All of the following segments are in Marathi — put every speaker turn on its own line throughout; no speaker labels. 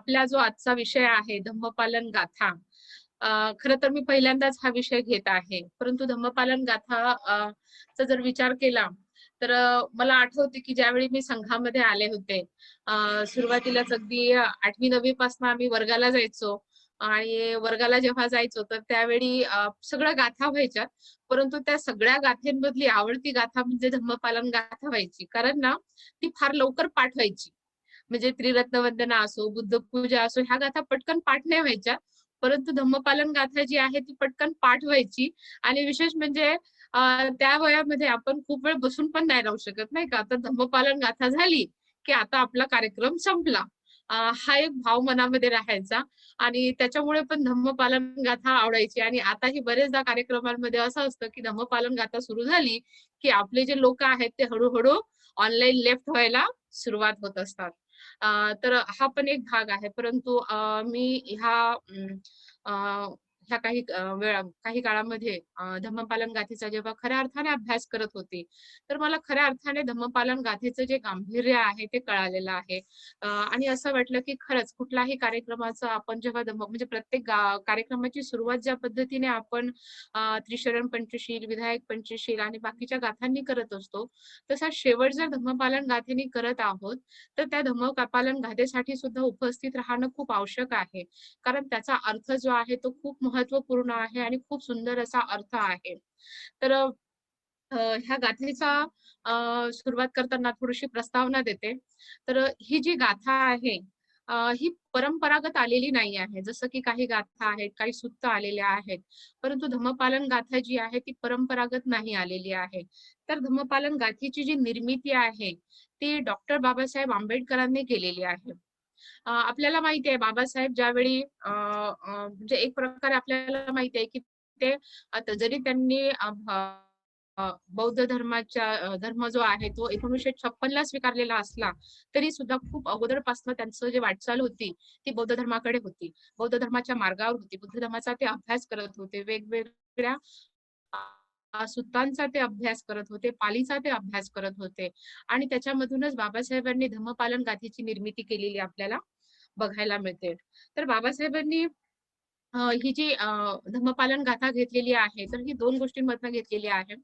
आपला जो आजचा विषय आहे धम्मपालन गाथा. खरं तर मी पहिल्यांदाच हा विषय घेत आहे. परंतु धम्मपालन गाथा चा जर विचार केला तर मला आठवते की ज्यावेळी मी संघामध्ये आले होते. सुरुवातीलाच अगदी 8वी-9वी पासून आम्ही वर्गाला जायचो आणि वर्गाला जेव्हा जायचो तर त्यावेळी सगळ्या गाथा व्हायच्या. परंतु त्या सगळ्या गाथेंमधली आवडती गाथा म्हणजे धम्मपालन गाथा व्हायची. कारण ना ती फार लवकर पाठ व्हायची. म्हणजे त्रिरत्न वंदना असो, बुद्धपूजा असो, ह्या गाथा पटकन पाठ नाही व्हायच्या. परंतु धम्मपालन गाथा जी आहे ती पटकन पाठ व्हायची आणि विशेष म्हणजे त्या वयामध्ये आपण खूप वेळ बसून पण नाही राहू शकत नाही का. आता धम्मपालन गाथा झाली, की आता आपला कार्यक्रम संपला. हा एक भाव मनामध्ये राहायचा आणि त्याच्यामुळे पण धम्मपालन गाथा आवडायची आणि आताही बरेचदा कार्यक्रमांमध्ये असं असतं, की धम्मपालन गाथा सुरू झाली, की आपले जे लोकं आहेत ते हळू ऑनलाईन लेफ्ट व्हायला सुरुवात होत असतात. तर हा पण एक भाग आहे. परंतु मी ह्या ह्या काही काळामध्ये धम्मपालन गाथेचा जेव्हा खऱ्या अर्थाने अभ्यास करत होते, तर मला खऱ्या अर्थाने धम्मपालन गाथेचं जे गांभीर्य आहे ते कळालेलं आहे. आणि असं वाटलं की खरंच कुठलाही कार्यक्रमाचा आपण जेव्हा म्हणजे प्रत्येक कार्यक्रमाची सुरुवात ज्या पद्धतीने आपण त्रिशरण पंचशील, विधायक पंचशील आणि बाकीच्या गाथांनी करत असतो, तसा शेवट जर धम्मपालन गाथेने करत आहोत, तर त्या धम्मपालन गाथेसाठी सुद्धा उपस्थित राहणं खूप आवश्यक आहे. कारण त्याचा अर्थ जो आहे तो खूप महत्त्वपूर्ण आहे आणि खूप सुंदर असा अर्थ आहे. तर ह्या गाथेचा सुरुवात करताना थोडीशी प्रस्तावना देते. तर ही जी गाथा आहे ही परंपरागत आलेली नाही आहे. जसं की काही गाथा आहेत, काही सुत्त आलेल्या आहेत. परंतु धम्मपालन गाथा जी आहे ती परंपरागत नाही आलेली आहे. तर धम्मपालन गाथेची जी निर्मिती आहे, ती डॉक्टर बाबासाहेब आंबेडकरांनी केलेली आहे. आपल्याला माहिती आहे बाबासाहेब ज्यावेळी म्हणजे एक प्रकारे आपल्याला माहिती आहे, की ते आता जरी त्यांनी बौद्ध धर्माच्या धर्म जो आहे तो 1956 ला स्वीकारलेला असला, तरी सुद्धा खूप अगोदरपासून त्यांचं जे वाटचाल होती, ती बौद्ध धर्माकडे होती. बौद्ध धर्माच्या मार्गावर होती. बुद्ध धर्माचा ते अभ्यास करत होते. वेगवेगळ्या सुत्तांचा ते अभ्यास करत होते, पालीचा ते अभ्यास करत होते आणि त्याच्यामधूनच बाबासाहेबांनी धम्मपालन गाथेची निर्मिती केलेली आपल्याला बघायला मिळते. तर बाबासाहेबांनी ही जी धम्मपालन गाथा घेतलेली आहे, तर ही 2 गोष्टींमधनं घेतलेली आहे.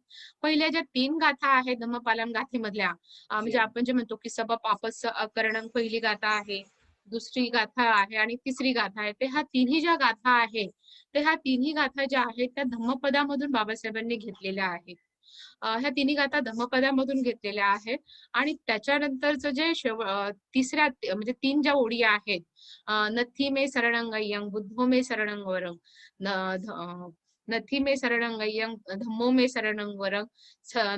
पहिल्या ज्या 3 गाथा आहेत धम्मपालन गाथेमधल्या म्हणजे आपण जे म्हणतो, की सब पापस्य अकरणं पहिली गाथा आहे, दुसरी गाथा आहे आणि तिसरी गाथा आहे. तर ह्या तिन्ही ज्या गाथा आहेत, तर ह्या तिन्ही गाथा ज्या आहेत त्या धम्मपदामधून बाबासाहेबांनी घेतलेल्या आहेत. ह्या तिन्ही गाथा धम्मपदामधून घेतलेल्या आहेत आणि त्याच्यानंतरचं जे तिसऱ्या म्हणजे 3 ज्या ओळी आहेत नथी मे शरणंगय्यं बुद्धो मे शरणं वरं नथी मे शरणंगय्यं धम्मो मे शरणं वरं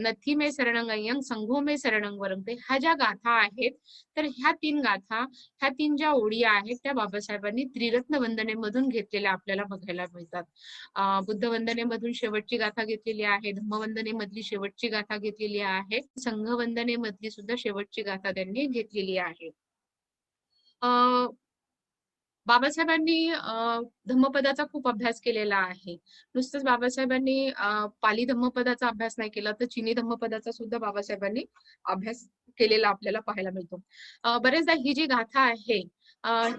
नथी मे शरणंगय्यं संघो मे शरणं वरं. ते ह्या ज्या गाथा आहेत तर ह्या 3 गाथा ह्या 3 ज्या ओळी आहेत त्या बाबासाहेबांनी त्रिरत्न वंदनेमधून घेतलेल्या आपल्याला बघायला मिळतात. बुद्ध वंदनेमधून शेवटची गाथा घेतलेली आहे, धम्मवंदनेमधली शेवटची गाथा घेतलेली आहे, संघ वंदनेमधली सुद्धा शेवटची गाथा त्यांनी घेतलेली आहे. बाबासाहेबांनी धम्मपदाचा खूप अभ्यास केलेला आहे. नुसतंच बाबासाहेबांनी पाली धम्मपदाचा अभ्यास नाही केला, तर चिनी धम्मपदाचा सुद्धा बाबासाहेबांनी अभ्यास केलेला आपल्याला पाहायला मिळतो. बरेचदा ही जी गाथा आहे,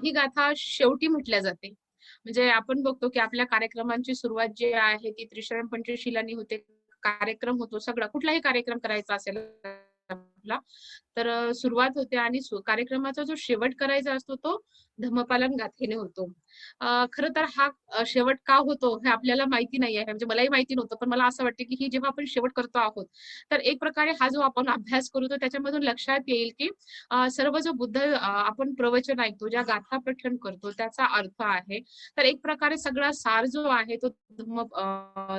ही गाथा शेवटी म्हटल्या जाते. म्हणजे आपण बघतो, की आपल्या कार्यक्रमांची सुरुवात जी आहे ती त्रिशरण पंचशीलानी होते. कार्यक्रम होतो सगळा कुठलाही कार्यक्रम करायचा असेल आपला, तर सुरुवात होते आणि कार्यक्रमाचा जो शेवट करायचा असतो तो धम्मपालन गाथेने होतो. खरं तर हा शेवट का होतो हे आपल्याला माहिती नाही आहे. म्हणजे मलाही माहिती नव्हतं. पण मला असं वाटतं, की ही जेव्हा आपण शेवट करतो आहोत, तर एक प्रकारे हा जो आपण अभ्यास करतो त्याच्यामधून लक्षात येईल, की सर्व जो बुद्ध आपण प्रवचन ऐकतो, ज्या गाथा पठण करतो त्याचा अर्थ आहे. तर एक प्रकारे सगळा सार जो आहे तो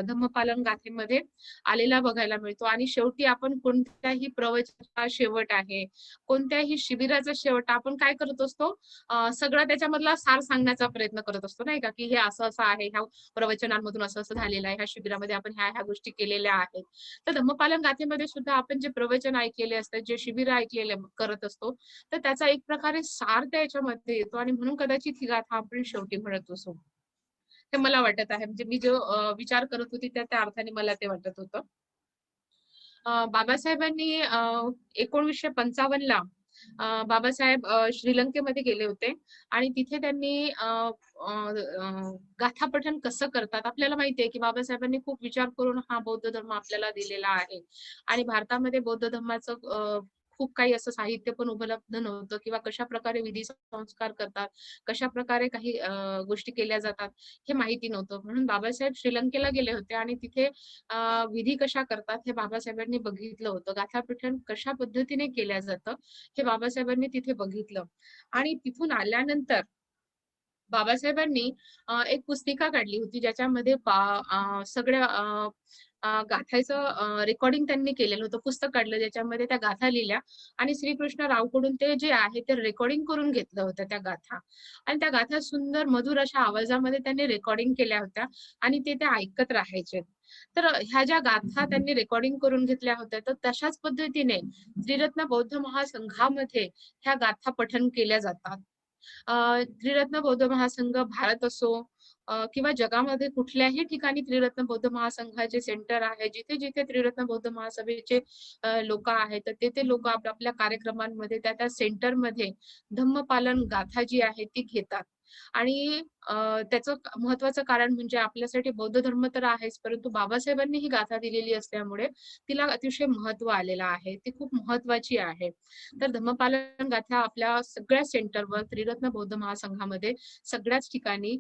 धम्मपालन गाथेमध्ये आलेला बघायला मिळतो आणि शेवटी आपण कोणत्याही प्रवचनाचा शेवट आहे, कोणत्याही शिबिराचा शेवट आपण काय करत असतो सगळा त्याच्यामधला सार सांगण्याचा प्रयत्न करत असतो नाही का, की हे असं-असं आहे, ह्या प्रवचनांमधून असं-असं झालेलं आहे, ह्या शिबिरामध्ये आपण ह्या-ह्या गोष्टी केलेल्या आहेत. तर धम्मपालन गाथेमध्ये सुद्धा आपण जे प्रवचन ऐकलेले असतात, जे शिबिर ऐकलेले करत असतो, तर त्याचा एक प्रकारे सार त्याच्यामध्ये येतो आणि म्हणून कदाचित ही गाथा आपण शेवटी म्हणत असू. हे मला वाटत आहे. म्हणजे मी जो विचार करत होती त्या अर्थाने मला ते वाटत होतं. बाबासाहेबांनी 1955 ला बाबासाहेब श्रीलंकेमध्ये गेले होते आणि तिथे त्यांनी अ, गाथा पठण कसं करतात आपल्याला माहिती आहे, की बाबासाहेबांनी खूप विचार करून हा बौद्ध धर्म आपल्याला दिलेला आहे आणि भारतामध्ये बौद्ध धर्माचं खूप काही असं साहित्य पण उपलब्ध नव्हतं किंवा कशाप्रकारे विधी संस्कार करतात, कशाप्रकारे काही गोष्टी केल्या जातात हे माहिती नव्हतं. म्हणून बाबासाहेब श्रीलंकेला गेले होते आणि तिथे विधी कशा करतात हे बाबासाहेबांनी बघितलं होतं. गाथापठण कशा पद्धतीने केल्या जातं हे बाबासाहेबांनी तिथे बघितलं आणि तिथून आल्यानंतर बाबासाहेबांनी एक पुस्तिका काढली होती ज्याच्यामध्ये सगळ्या गाथाचं रेकॉर्डिंग त्यांनी केलेलं होतं. पुस्तक काढलं ज्याच्यामध्ये त्या गाथा लिहिल्या आणि श्रीकृष्ण रावकडून ते जे आहे ते रेकॉर्डिंग करून घेतलं होतं त्या गाथा आणि त्या गाथा सुंदर मधुर अशा आवाजामध्ये त्यांनी रेकॉर्डिंग केल्या होत्या आणि ते ऐकत राहायचे. तर ह्या ज्या गाथा त्यांनी रेकॉर्डिंग करून घेतल्या होत्या तर तशाच पद्धतीने त्रिरत्न बौद्ध महासंघामध्ये ह्या गाथा पठण केल्या जातात. त्रिरत्न बौद्ध महासंघ भारत असो किंवा जगामध्ये कुठल्याही ठिकाणी त्रिरत्न बौद्ध महासंघाचे सेंटर आहे, जिथे जिथे त्रिरत्न बौद्ध महासभेचे लोक आहेत, तर ते लोक आपल्या कार्यक्रमांमध्ये त्या सेंटरमध्ये धम्मपालन गाथा जी आहे ती घेतात. आणि त्याचं महत्वाचं कारण म्हणजे आपल्यासाठी बौद्ध धर्म तर आहेच, परंतु बाबासाहेबांनी ही गाथा दिलेली असल्यामुळे तिला अतिशय महत्व आलेलं आहे. ती खूप महत्वाची आहे. तर धम्मपालन गाथा आपल्या सगळ्या सेंटरवर त्रिरत्न बौद्ध महासंघामध्ये सगळ्याच ठिकाणी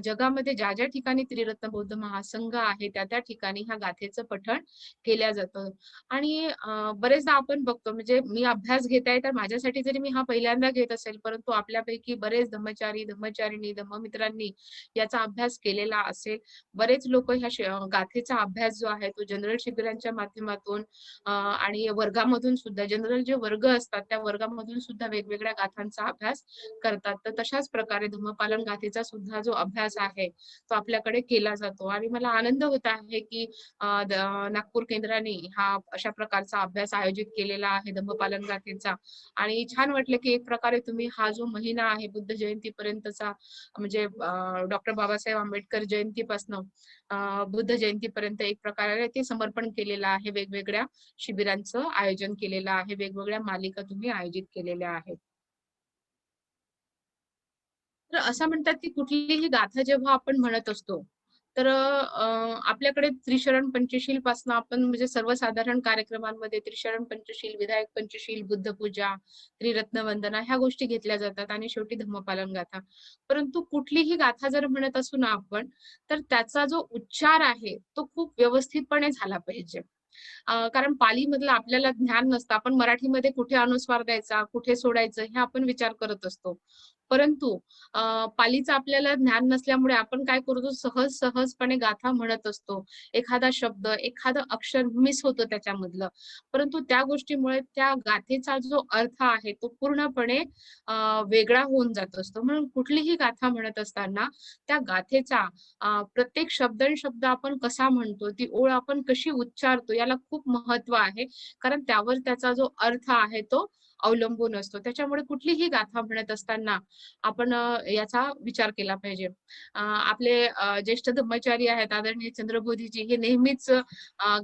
जगामध्ये ज्या ज्या ठिकाणी त्रिरत्न बौद्ध महासंघ आहे त्या ठिकाणी ह्या गाथेचं पठण केल्या जातं. आणि बरेचदा आपण बघतो म्हणजे मी अभ्यास घेत आहे तर माझ्यासाठी जरी मी हा पहिल्यांदा घेत असेल, परंतु आपल्यापैकी बरेच धम्मचारिणी, धम्ममित्रांनी याचा अभ्यास केलेला असेल. बरेच लोक ह्या गाथेचा अभ्यास जो आहे तो जनरल शिबिरांच्या माध्यमातून आणि वर्गामधून सुद्धा जनरल जे वर्ग असतात त्या वर्गामधून सुद्धा वेगवेगळ्या गाथांचा अभ्यास करतात. तर तशाच प्रकारे धम्मपालन गाथेचा सुद्धा जो अभ्यास आहे तो आपल्याकडे केला जातो आणि मला आनंद होत आहे की नागपूर केंद्राने हा अशा प्रकारचा अभ्यास आयोजित केलेला आहे धम्मपालन गाथेचा आणि छान वाटलं की एक प्रकारे तुम्ही हा जो महिना आहे बुद्ध जयंतीपर्यंतचा म्हणजे डॉक्टर बाबासाहेब आंबेडकर जयंतीपासून बुद्ध जयंतीपर्यंत एक प्रकारे ते समर्पण केलेलं आहे. वेगवेगळ्या शिबिरांचं आयोजन केलेलं आहे. वेगवेगळ्या मालिका तुम्ही आयोजित केलेल्या आहेत. तर असं म्हणतात की कुठलीही गाथा जेव्हा आपण म्हणत असतो तर आपल्याकडे त्रिशरण पंचशील पासून आपण म्हणजे सर्वसाधारण कार्यक्रमांमध्ये त्रिशरण पंचशील, विधायक पंचशील, बुद्धपूजा, त्रिरत्न वंदना ह्या गोष्टी घेतल्या जातात आणि शेवटी धम्मपालन गाथा. परंतु कुठलीही गाथा जर म्हणत असू ना आपण तर त्याचा जो उच्चार आहे तो खूप व्यवस्थितपणे झाला पाहिजे. कारण पालीमधलं आपल्याला ज्ञान नसतं. आपण मराठीमध्ये कुठे अनुस्वार द्यायचा, कुठे सोडायचं हे आपण विचार करत असतो. परंतु पालीचं आपल्याला ज्ञान नसल्यामुळे आपण काय करतो सहजपणे गाथा म्हणत असतो. एखादा शब्द, एखादं अक्षर मिस होतं त्याच्यामधलं. परंतु त्या गोष्टीमुळे त्या गाथेचा जो अर्थ आहे तो पूर्णपणे वेगळा होऊन जात असतो. म्हणून कुठलीही गाथा म्हणत असताना त्या गाथेचा प्रत्येक शब्द आपण कसा म्हणतो, ती ओळ आपण कशी उच्चारतो याला खूप महत्व आहे. कारण त्यावर त्याचा जो अर्थ आहे तो अवलंबून असतो. त्याच्यामुळे कुठलीही गाथा म्हणत असताना आपण याचा विचार केला पाहिजे. आपले ज्येष्ठ धम्मचारी आहेत आदरणीय चंद्रबोधीजी हे नेहमीच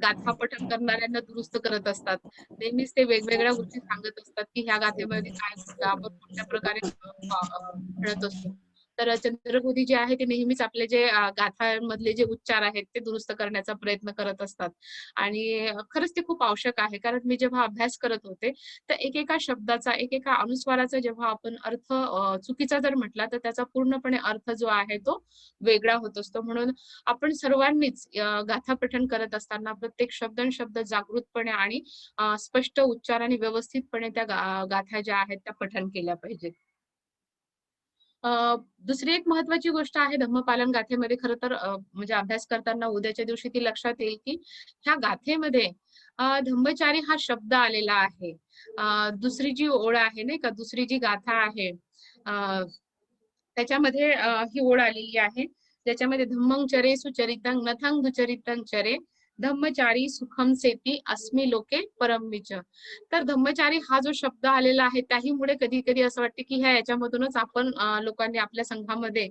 गाथा पठण करणाऱ्यांना दुरुस्त करत असतात. नेहमीच ते वेगवेगळ्या गोष्टी सांगत असतात, की ह्या गाथेमध्ये काय होतं, आपण कुठल्या प्रकारे म्हणत असतो. तर चंद्रबोधी जे आहे ते नेहमीच आपले जे गाथांमधले जे उच्चार आहेत ते दुरुस्त करण्याचा प्रयत्न करत असतात. आणि खरंच ते खूप आवश्यक आहे. कारण मी जेव्हा अभ्यास करत होते, तर एकेका शब्दाचा, एकेका अनुस्वाराचा जेव्हा आपण अर्थ चुकीचा जर म्हटला, तर त्याचा पूर्णपणे अर्थ जो आहे तो वेगळा होत असतो. म्हणून आपण सर्वांनीच गाथा पठण करत असताना प्रत्येक शब्द जागृतपणे आणि स्पष्ट उच्चार आणि व्यवस्थितपणे त्या गाथा ज्या आहेत त्या पठण केल्या पाहिजेत. दुसरी एक महत्वाची गोष्ट आहे धम्मपालन गाथेमध्ये खरं तर म्हणजे अभ्यास करताना उद्याच्या दिवशी ती लक्षात येईल, की ह्या गाथेमध्ये धम्मचारी हा शब्द आलेला आहे. दुसरी जी ओळ आहे नाही का, दुसरी जी गाथा आहे त्याच्यामध्ये ही ओळ आलेली आहे. ज्याच्यामध्ये धम्मं चरे सुचरितं नथं दुचरितं चरे धम्मचारी सुखम सेती अस्मि लोके परमविच. तर धम्मचारी हा जो शब्द आलेला आहे त्याहीमुळे कधी कधी असं वाटतं की ह्या याच्यामधूनच आपण लोकांनी आपल्या संघामध्ये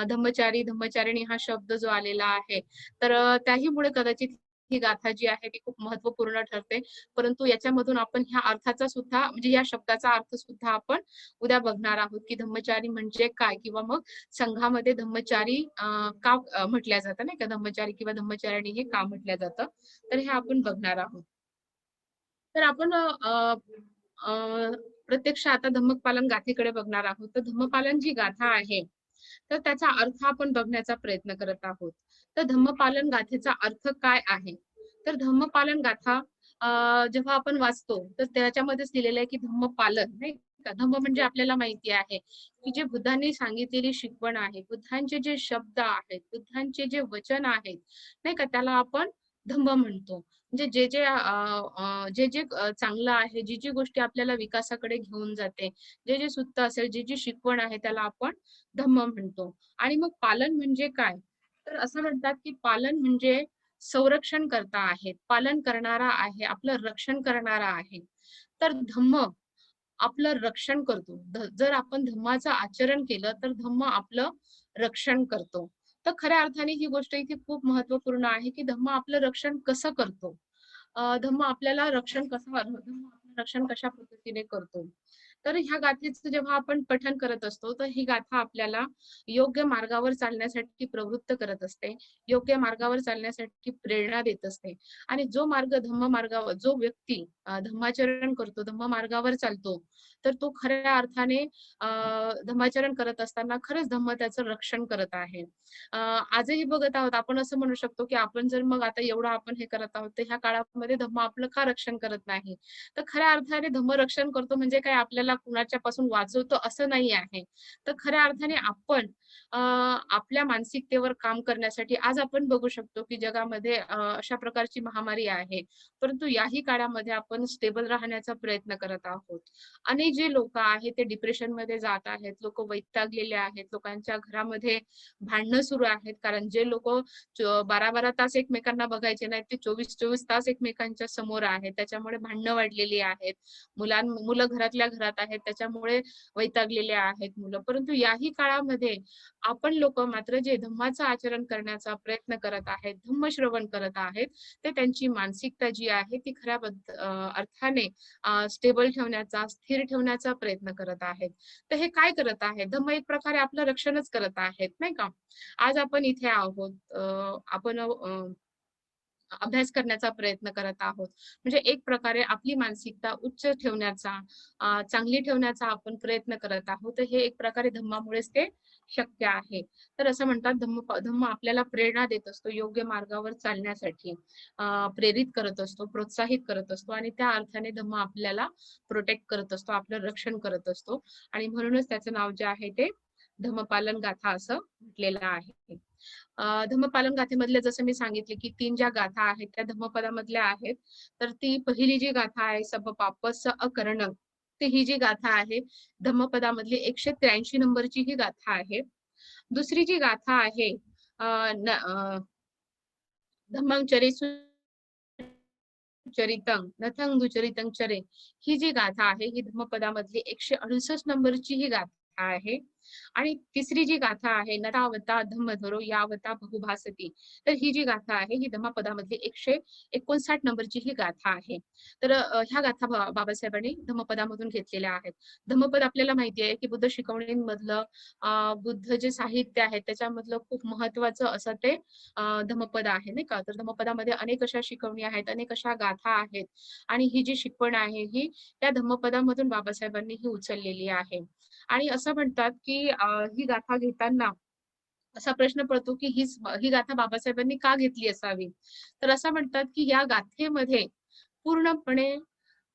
धम्मचारी धम्मचारिणी हा शब्द जो आलेला आहे तर त्याहीमुळे कदाचित ही गाथा जी आहे ती खूप महत्त्वपूर्ण ठरते. परंतु याच्यामधून आपण ह्या अर्थाचा सुद्धा म्हणजे या शब्दाचा अर्थ सुद्धा आपण उद्या बघणार आहोत, की धम्मचारी म्हणजे काय? किंवा मग संघामध्ये धम्मचारी का म्हटल्या जातं नाही का? धम्मचारी किंवा धम्मचारिणी हे का म्हटलं जातं? तर हे आपण बघणार आहोत. तर आपण प्रत्यक्ष आता धम्मपालन गाथेकडे बघणार आहोत. तर धम्मपालन जी गाथा आहे, तर त्याचा अर्थ आपण बघण्याचा प्रयत्न करत आहोत. तर धम्मपालन गाथेचा अर्थ काय आहे? तर धम्मपालन गाथा जेव्हा आपण वाचतो, तर त्याच्यामध्येच लिहिलेलं आहे, की धम्मपालन नाही का? धम्म म्हणजे आपल्याला माहिती आहे, की जे बुद्धांनी सांगितलेली शिकवण आहे, बुद्धांचे जे शब्द आहेत, बुद्धांचे जे वचन आहेत, नाही का? त्याला आपण धम्म म्हणतो. म्हणजे जे चांगलं आहे, जी गोष्टी आपल्याला विकासाकडे घेऊन जाते, जे सुत्त असेल, जी शिकवण आहे त्याला आपण धम्म म्हणतो. आणि मग पालन म्हणजे काय? तर असं म्हणतात, की पालन म्हणजे संरक्षण करता आहे, पालन करणारा आहे, आपलं रक्षण करणारा आहे. तर धम्म आपलं रक्षण करतो. जर आपण धम्माचं आचरण केलं, तर धम्म आपलं रक्षण करतो. तर खऱ्या अर्थाने ही गोष्ट इथे खूप महत्त्वपूर्ण आहे, की धम्म आपलं रक्षण कसं करतो? धम्म आपल्याला धम्म आपलं रक्षण कशा पद्धतीने करतो? तर ह्या गाथेचं जेव्हा आपण पठण करत असतो, तर ही गाथा आपल्याला योग्य मार्गावर चालण्यासाठी प्रवृत्त करत असते. योग्य मार्गावर चालण्यासाठी प्रेरणा देत असते. आणि जो मार्ग धम्म मार्गावर जो व्यक्ती धम्माचरण करतो, धम्म मार्गावर चालतो, तर तो खऱ्या अर्थाने अ, धम्माचरण करत असताना खरंच धम्म त्याचं रक्षण करत आहे. आजही बघत आहोत आपण असं म्हणू शकतो, की आपण जर मग आता एवढं आपण हे करत आहोत, तर ह्या काळामध्ये धम्म आपलं का रक्षण करत नाही? तर खऱ्या अर्थाने धम्मरक्षण करतो म्हणजे काय आपल्याला कुणाच्यापासून वाचवतो असं नाही आहे. तर खऱ्या अर्थाने आपण आपल्या मानसिकतेवर काम करण्यासाठी आज आपण बघू शकतो, की जगामध्ये अशा प्रकारची महामारी आहे. परंतु याही काळामध्ये आपण स्टेबल राहण्याचा प्रयत्न करत आहोत. आणि जे लोकं आहेत ते डिप्रेशनमध्ये जात आहेत. लोकं वैतागलेले आहेत. लोकांच्या घरामध्ये भांडणं सुरू आहेत. कारण जे लोकं 12-12 तास एकमेकांना बघायचे नाहीत, ते 24-24 तास एकमेकांच्या समोर आहेत. त्याच्यामुळे भांडणं वाढलेली आहेत. मुलं घरातल्या घरात आहेत. त्याच्यामुळे वैतागलेले आहेत मुलं. परंतु याही काळामध्ये आपण लोकं मात्र जे धम्माचं आचरण करण्याचा प्रयत्न करत आहेत, धम्मश्रवण करत आहेत, ते त्यांची मानसिकता जी आहे ती खऱ्या अर्थाने स्टेबल ठेवण्याचा, स्थिर ठेवण्याचा प्रयत्न करत आहेत. तर हे काय करत आहे? धम्म एक प्रकारे आपलं रक्षणच करत आहेत, नाही का? आज आपण इथे आहोत. आपण अभ्यास करण्याचा प्रयत्न करत आहोत. म्हणजे एक प्रकारे आपली मानसिकता उच्च ठेवण्याचा, चांगली ठेवण्याचा आपण प्रयत्न करत आहोत. तर हे एक प्रकारे धम्मामुळेच ते शक्य आहे. तर असं म्हणतात धम्म आपल्याला प्रेरणा देत असतो योग्य मार्गावर चालण्यासाठी. प्रेरित करत असतो, प्रोत्साहित करत असतो आणि त्या अर्थाने धम्म आपल्याला प्रोटेक्ट करत असतो, आपलं रक्षण करत असतो आणि म्हणूनच त्याचं नाव जे आहे ते धम्मपालन गाथा असं म्हटलेलं आहे. धम्मपालन गाथेमधले जसं मी सांगितले, की 3 ज्या गाथा आहेत त्या धम्मपदामधल्या आहेत. तर ती पहिली जी गाथा आहे सबपापस अकरणं. तर ही जी गाथा आहे धम्मपदामधली 183 नंबरची ही गाथा आहे. दुसरी जी गाथा आहे अ, न अ, धम्मं चरेषु चरितं नथं दुचरितं चरे. ही जी गाथा आहे ही धम्मपदामधली 168 नंबरची ही गाथा आहे. आणि तिसरी जी गाथा आहे नरावता धम्मधरो यावता बहुभासती. तर ही जी गाथा आहे ही धम्मपदामधली 159 नंबरची ही गाथा आहे. तर ह्या गाथा बाबासाहेबांनी धम्मपदामधून घेतलेल्या आहेत. धम्मपद आपल्याला माहिती आहे, की बुद्ध शिकवणींमधलं बुद्ध जे साहित्य आहे त्याच्यामधलं खूप महत्त्वाचं असं ते धम्मपद आहे नाही का. तर धम्मपदामध्ये अनेक अशा शिकवणी आहेत, अनेक अशा गाथा आहेत आणि ही जी शिकवण आहे ही त्या धम्मपदामधून बाबासाहेबांनी ही उचललेली आहे. आणि असं म्हणतात, की ही गाथा घेताना असा प्रश्न पडतो, की ही गाथा बाबासाहेबांनी का घेतली असावी? तर असं म्हणतात, की या गाथेमध्ये पूर्णपणे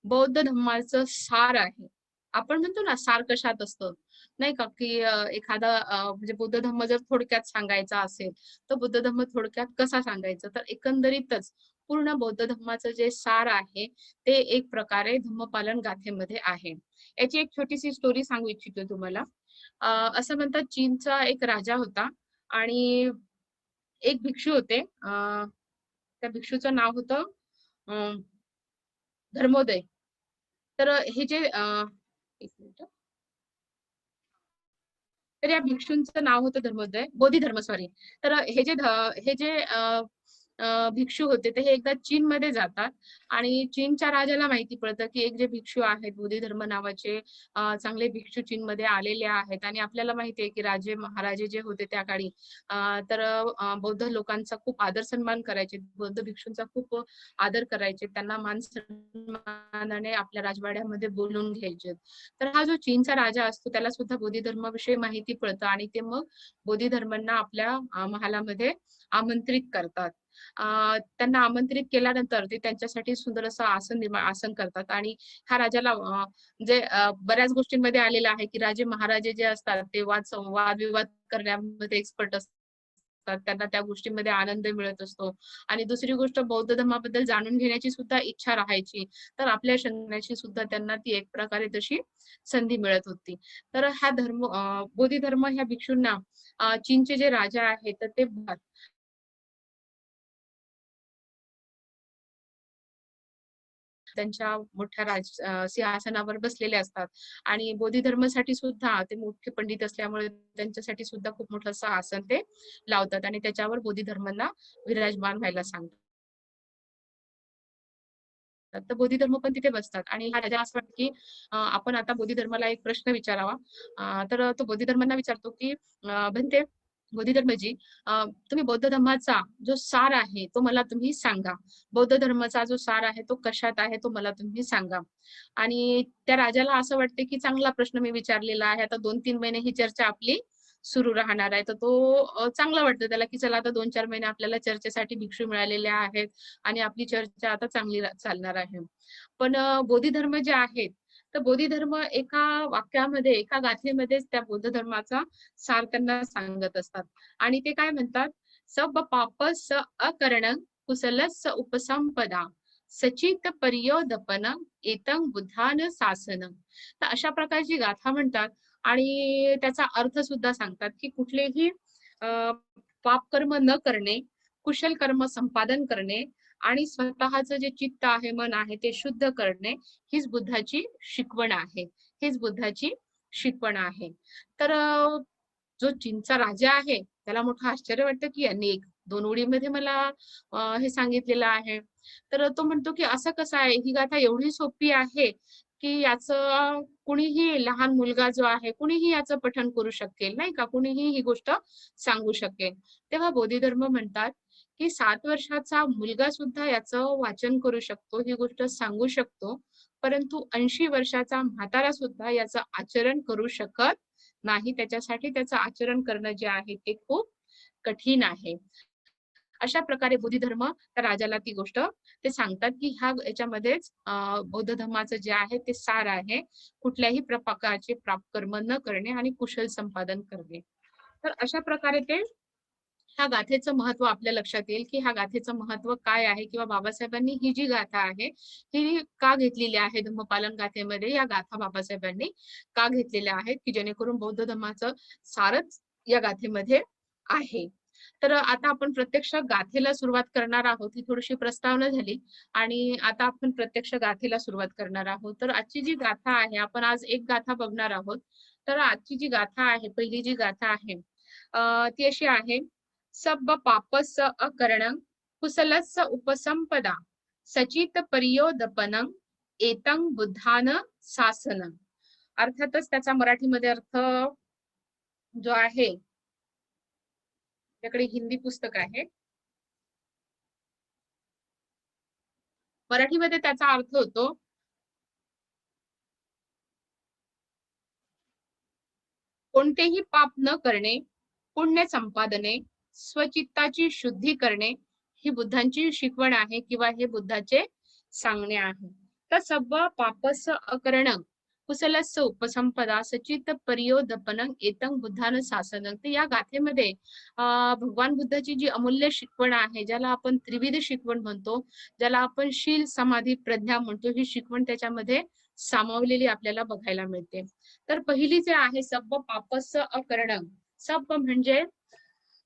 बौद्ध धम्माचं सार आहे. आपण म्हणतो ना सार कशात असतं, नाही का, की एखादा म्हणजे बुद्ध धम्म जर थोडक्यात सांगायचा असेल, तर बुद्ध धम्म थोडक्यात कसा सांगायचा? तर एकंदरीतच पूर्ण बौद्ध धम्माचं जे सार आहे, ते एक प्रकारे धम्मपालन गाथेमध्ये आहे. याची एक छोटीशी स्टोरी सांगू इच्छिते तुम्हाला. अ, असं म्हणतात चीनचा एक राजा होता आणि एक भिक्षू होते. त्या भिक्षूचं नाव होतं अ, धर्मोदय. तर हे जे एक मिनिट. तर या भिक्षूंचं नाव होतं धर्मोदय, बोधिधर्म सॉरी. तर हे जे भिक्षू होते ते हे एकदा चीनमध्ये जातात आणि चीनच्या राजाला माहिती पडतं, की एक जे भिक्षू आहेत बोधिधर्म नावाचे चांगले भिक्षू चीनमध्ये आलेले आहेत आणि आपल्याला माहिती आहे, की राजे महाराजे जे होते त्या काळी तर बौद्ध लोकांचा खूप आदर सन्मान करायचे. बौद्ध भिक्षूंचा खूप आदर करायचे. त्यांना मान सन्मानाने आपल्या राजवाड्यामध्ये बोलवून घ्यायचे. तर हा जो चीनचा राजा असतो त्याला सुद्धा बोधिधर्माविषयी माहिती पडतं आणि ते मग बोधिधर्मांना आपल्या महालामध्ये आमंत्रित करतात. त्यांना आमंत्रित केल्यानंतर ते त्यांच्यासाठी सुंदर असं आसन करतात आणि ह्या राजाला म्हणजे बऱ्याच गोष्टींमध्ये आलेलं आहे, की राजे महाराजे जे असतात ते वादविवाद करण्यामध्ये एक्सपर्ट असतात. त्यांना त्या गोष्टींमध्ये आनंद मिळत असतो आणि दुसरी गोष्ट बौद्ध धर्माबद्दल जाणून घेण्याची सुद्धा इच्छा राहायची. तर आपल्या शिकण्याची सुद्धा त्यांना ती एक प्रकारे तशी संधी मिळत होती. तर हा बोधी धर्म ह्या भिक्षूंना चीनचे जे राजा आहेत तर ते त्यांच्या मोठ्या सिंहासनावर बसलेले असतात आणि बोधी धर्मासाठी सुद्धा ते मोठे पंडित असल्यामुळे त्यांच्यासाठी सुद्धा खूप मोठं असं आसन ते लावतात आणि त्याच्यावर बोधी धर्मांना विराजमान व्हायला सांगतात. तर बोधी धर्म पण तिथे बसतात आणि हा राजा असं वाटतं, की आपण आता बोधी धर्माला एक प्रश्न विचारावा. तर तो बोधी धर्मांना विचारतो, की "बनते बोधी धर्मजी, तुम्ही बौद्ध धर्माचा जो सार आहे तो मला तुम्ही सांगा. बौद्ध धर्माचा जो सार आहे तो कशात आहे तो मला तुम्ही सांगा." आणि त्या राजाला असं वाटते, की चांगला प्रश्न मी विचारलेला आहे. आता 2-3 महिने ही चर्चा आपली सुरू राहणार आहे. तर तो चांगलं वाटतं त्याला, की चला आता 2-4 महिने आपल्याला चर्चेसाठी भिक्षू मिळालेले आहेत आणि आपली चर्चा आता चांगली चालणार आहे. पण बोधिधर्म जे आहेत, तर बोधिधर्म एका वाक्यामध्ये, एका गाथेमध्येच त्या बौद्ध धर्माचा सार त्यांना सांगत असतात. आणि ते काय म्हणतात, "सब पापस अकरणं कुशलस्य उपसंपदा सचित पर्योदपन एतं बुद्धान शासन." तर अशा प्रकारची गाथा म्हणतात आणि त्याचा अर्थ सुद्धा सांगतात, की कुठलेही पापकर्म न करणे, कुशल कर्म संपादन करणे आणि स्वतःचं जे चित्त आहे, मन आहे ते शुद्ध करणे हीच बुद्धाची शिकवण आहे. हीच बुद्धाची शिकवण आहे. तर जो चीनचा राजा आहे, त्याला मोठं आश्चर्य वाटतं, की यांनी 1-2 ओळीमध्ये मला हे सांगितलेलं आहे. तर तो म्हणतो, की असं कसं आहे? ही गाथा एवढी सोपी आहे, की याचं कुणीही लहान मुलगा जो आहे, कुणीही याचं पठण करू शकेल, नाही का? कुणीही ही गोष्ट सांगू शकेल. तेव्हा बोधिधर्म म्हणतात, की 7 वर्षाचा मुलगा सुद्धा याचं वाचन करू शकतो, ही गोष्ट सांगू शकतो. परंतु 80 वर्षाचा म्हातारा सुद्धा याचं आचरण करू शकत नाही. त्याच्यासाठी त्याचं आचरण करणं जे आहे ते खूप कठीण आहे. अशा प्रकारे बोधिधर्म त्या राजाला ती गोष्ट ते सांगतात, की ह्या याच्यामध्येच बौद्ध धर्माचं जे आहे ते सार आहे. कुठल्याही प्रकारचे कर्म न करणे आणि कुशल संपादन करणे. तर अशा प्रकारे ते ह्या गाथेचं महत्त्व आपल्या लक्षात येईल, की ह्या गाथेचं महत्त्व काय आहे किंवा बाबासाहेबांनी ही जी गाथा आहे, ही का घेतलेली आहे धम्मपालन गाथेमध्ये. या गाथा बाबासाहेबांनी का घेतलेल्या आहेत, की जेणेकरून बौद्ध धर्माचं सारच या गाथेमध्ये आहे. तर आता आपण प्रत्यक्ष गाथेला सुरुवात करणार आहोत. ही थोडीशी प्रस्तावना झाली आणि आता आपण प्रत्यक्ष गाथेला सुरुवात करणार आहोत. तर आजची जी गाथा आहे, आपण आज एक गाथा बघणार आहोत. तर आजची जी गाथा आहे, पहिली जी गाथा आहे ती अशी आहे, "सब पापस्य अकरणं कुशलस्य उपसंपदा सचित पर्योदपनं एतं बुद्धान शासनं." अर्थातच त्याचा मराठीमध्ये अर्थ जो आहे, त्याकडे हिंदी पुस्तक आहे. मराठीमध्ये त्याचा अर्थ होतो, कोणतेही पाप न करणे, पुण्य संपादने, स्वचित्ताची शुद्धी करणे, ही बुद्धांची शिकवण आहे किंवा हे बुद्धाचे सांगणे आहे. तर सब्ब पापस्य अकरणं कुशलस्य उपसंपदा सचित पर्योदपनं एतं बुद्धानं शासनं. तर या गाथेमध्ये भगवान बुद्धाची जी अमूल्य शिकवण आहे, ज्याला आपण त्रिविध शिकवण म्हणतो, ज्याला आपण शील, समाधी, प्रज्ञा म्हणतो, ही शिकवण त्याच्यामध्ये सामावलेली आपल्याला बघायला मिळते. तर पहिली जे आहे सब्ब पापस्य अकरणं. सब्ब म्हणजे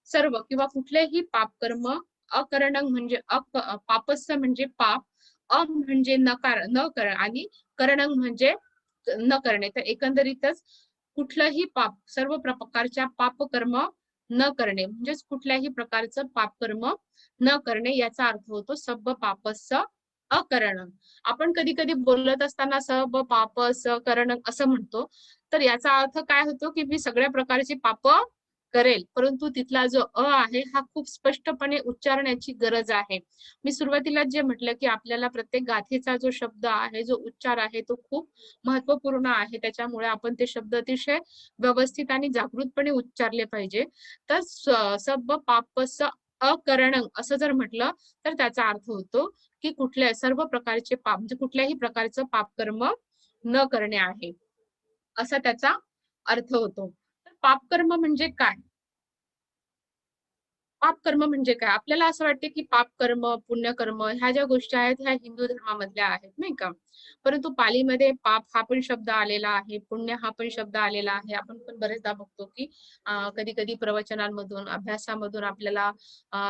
सर्व किंवा कुठलेही पापकर्म, अकरणं म्हणजे पापस्य म्हणजे पाप, म्हणजे न कर आणि करणं म्हणजे न करणे. तर एकंदरीतच कुठलंही पाप, सर्व प्रकारच्या पापकर्म न करणे, म्हणजेच कुठल्याही प्रकारचं पापकर्म न करणे याचा अर्थ होतो सब्ब पापस्स अकरणं. आपण कधी कधी बोलत असताना सब पापस करणं असं म्हणतो, तर याचा अर्थ काय होतो की मी सगळ्या प्रकारची पाप करेल, परंतु तिथला जो आहे हा खूप स्पष्टपणे उच्चारण्याची गरज आहे. मी सुरुवातीला जे म्हटलं की आपल्याला प्रत्येक गाथेचा जो शब्द आहे, जो उच्चार आहे, तो खूप महत्वपूर्ण आहे. त्याच्यामुळे आपण ते शब्द अतिशय व्यवस्थित आणि जागृतपणे उच्चारले पाहिजे. तर सब पापस अकरणं असं जर म्हटलं, तर त्याचा अर्थ होतो की कुठल्या सर्व प्रकारचे पाप, म्हणजे कुठल्याही प्रकारचं पापकर्म न करणे आहे, असा त्याचा अर्थ होतो. तर पापकर्म म्हणजे काय? पापकर्म म्हणजे काय? आपल्याला असं वाटते, की पापकर्म, पुण्यकर्म ह्या ज्या गोष्टी आहेत, ह्या हिंदू धर्मामधल्या आहेत, नाही का? परंतु पालीमध्ये पाप हा पण शब्द आलेला आहे, पुण्य हा पण शब्द आलेला आहे. आपण पण बरेचदा बघतो, की कधी-कधी प्रवचनांमधून, अभ्यासामधून आपल्याला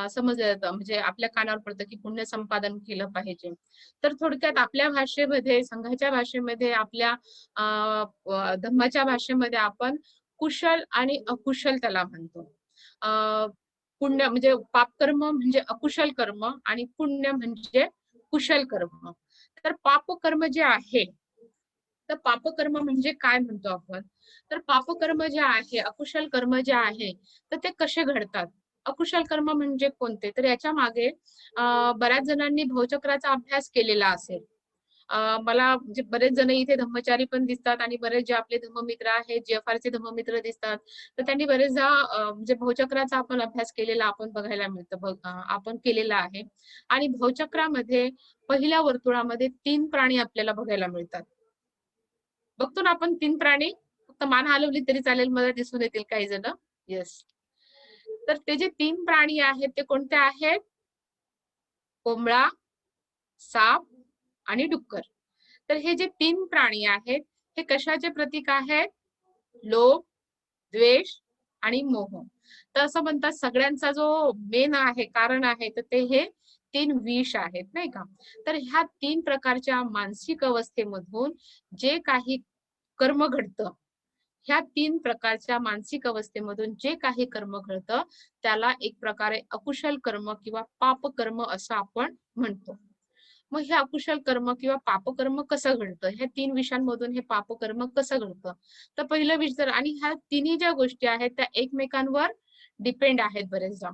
समजलं जातं, म्हणजे आपल्या कानावर पडतं, की पुण्य संपादन केलं पाहिजे. तर थोडक्यात आपल्या भाषेमध्ये, संघाच्या भाषेमध्ये, आपल्या धम्माच्या भाषेमध्ये आपण कुशल आणि अकुशल त्याला म्हणतो. पुण्य म्हणजे पापकर्म म्हणजे अकुशल कर्म आणि पुण्य म्हणजे कुशल कर्म. तर पापकर्म जे आहे, तर पापकर्म म्हणजे काय म्हणतो आपण? तर पापकर्म जे आहे, अकुशल कर्म जे आहे, तर ते कसे घडतात? अकुशल कर्म म्हणजे कोणते? तर याच्या मागे बऱ्याच जणांनी भवचक्राचा अभ्यास केलेला असेल. मला म्हणजे बरेच जण इथे धम्मचारी पण दिसतात आणि बरेच जे आपले धम्ममित्र आहेत, जी.एफ.आरचे धम्ममित्र दिसतात. तर त्यांनी बरेचदा म्हणजे भवचक्राचा आपण अभ्यास केलेला आपण बघायला मिळतं. आपण केलेला आहे. आणि भवचक्रामध्ये पहिल्या वर्तुळामध्ये 3 प्राणी आपल्याला बघायला मिळतात. बघतो ना आपण 3 प्राणी? फक्त मान हलवली तरी चालेल, मला दिसून येतील काही जण. येस. तर ते जे 3 प्राणी आहेत ते कोणते आहेत? कोंबडा, साप आणि डुक्कर. तर हे जे 3 प्राणी आहेत, हे कशाचे प्रतीक आहेत? लोभ, द्वेष आणि मोह. तर असं म्हणतात सगळ्यांचा जो मेन आहे, कारण आहे, तर ते हे 3 विष आहेत, नाही का? तर ह्या 3 प्रकारच्या मानसिक अवस्थेमधून जे काही कर्म घडतं, ह्या 3 प्रकारच्या मानसिक अवस्थेमधून जे काही कर्म घडतं, त्याला एक प्रकारे अकुशल कर्म किंवा पापकर्म असं आपण म्हणतो. मग हे अकुशल कर्म किंवा पापकर्म कसं घडतं? ह्या 3 विषयांमधून हे पापकर्म कसं घडतं? तर पहिलं विष जर, आणि ह्या तिन्ही ज्या गोष्टी आहेत त्या एकमेकांवर डिपेंड आहेत बरेचदा.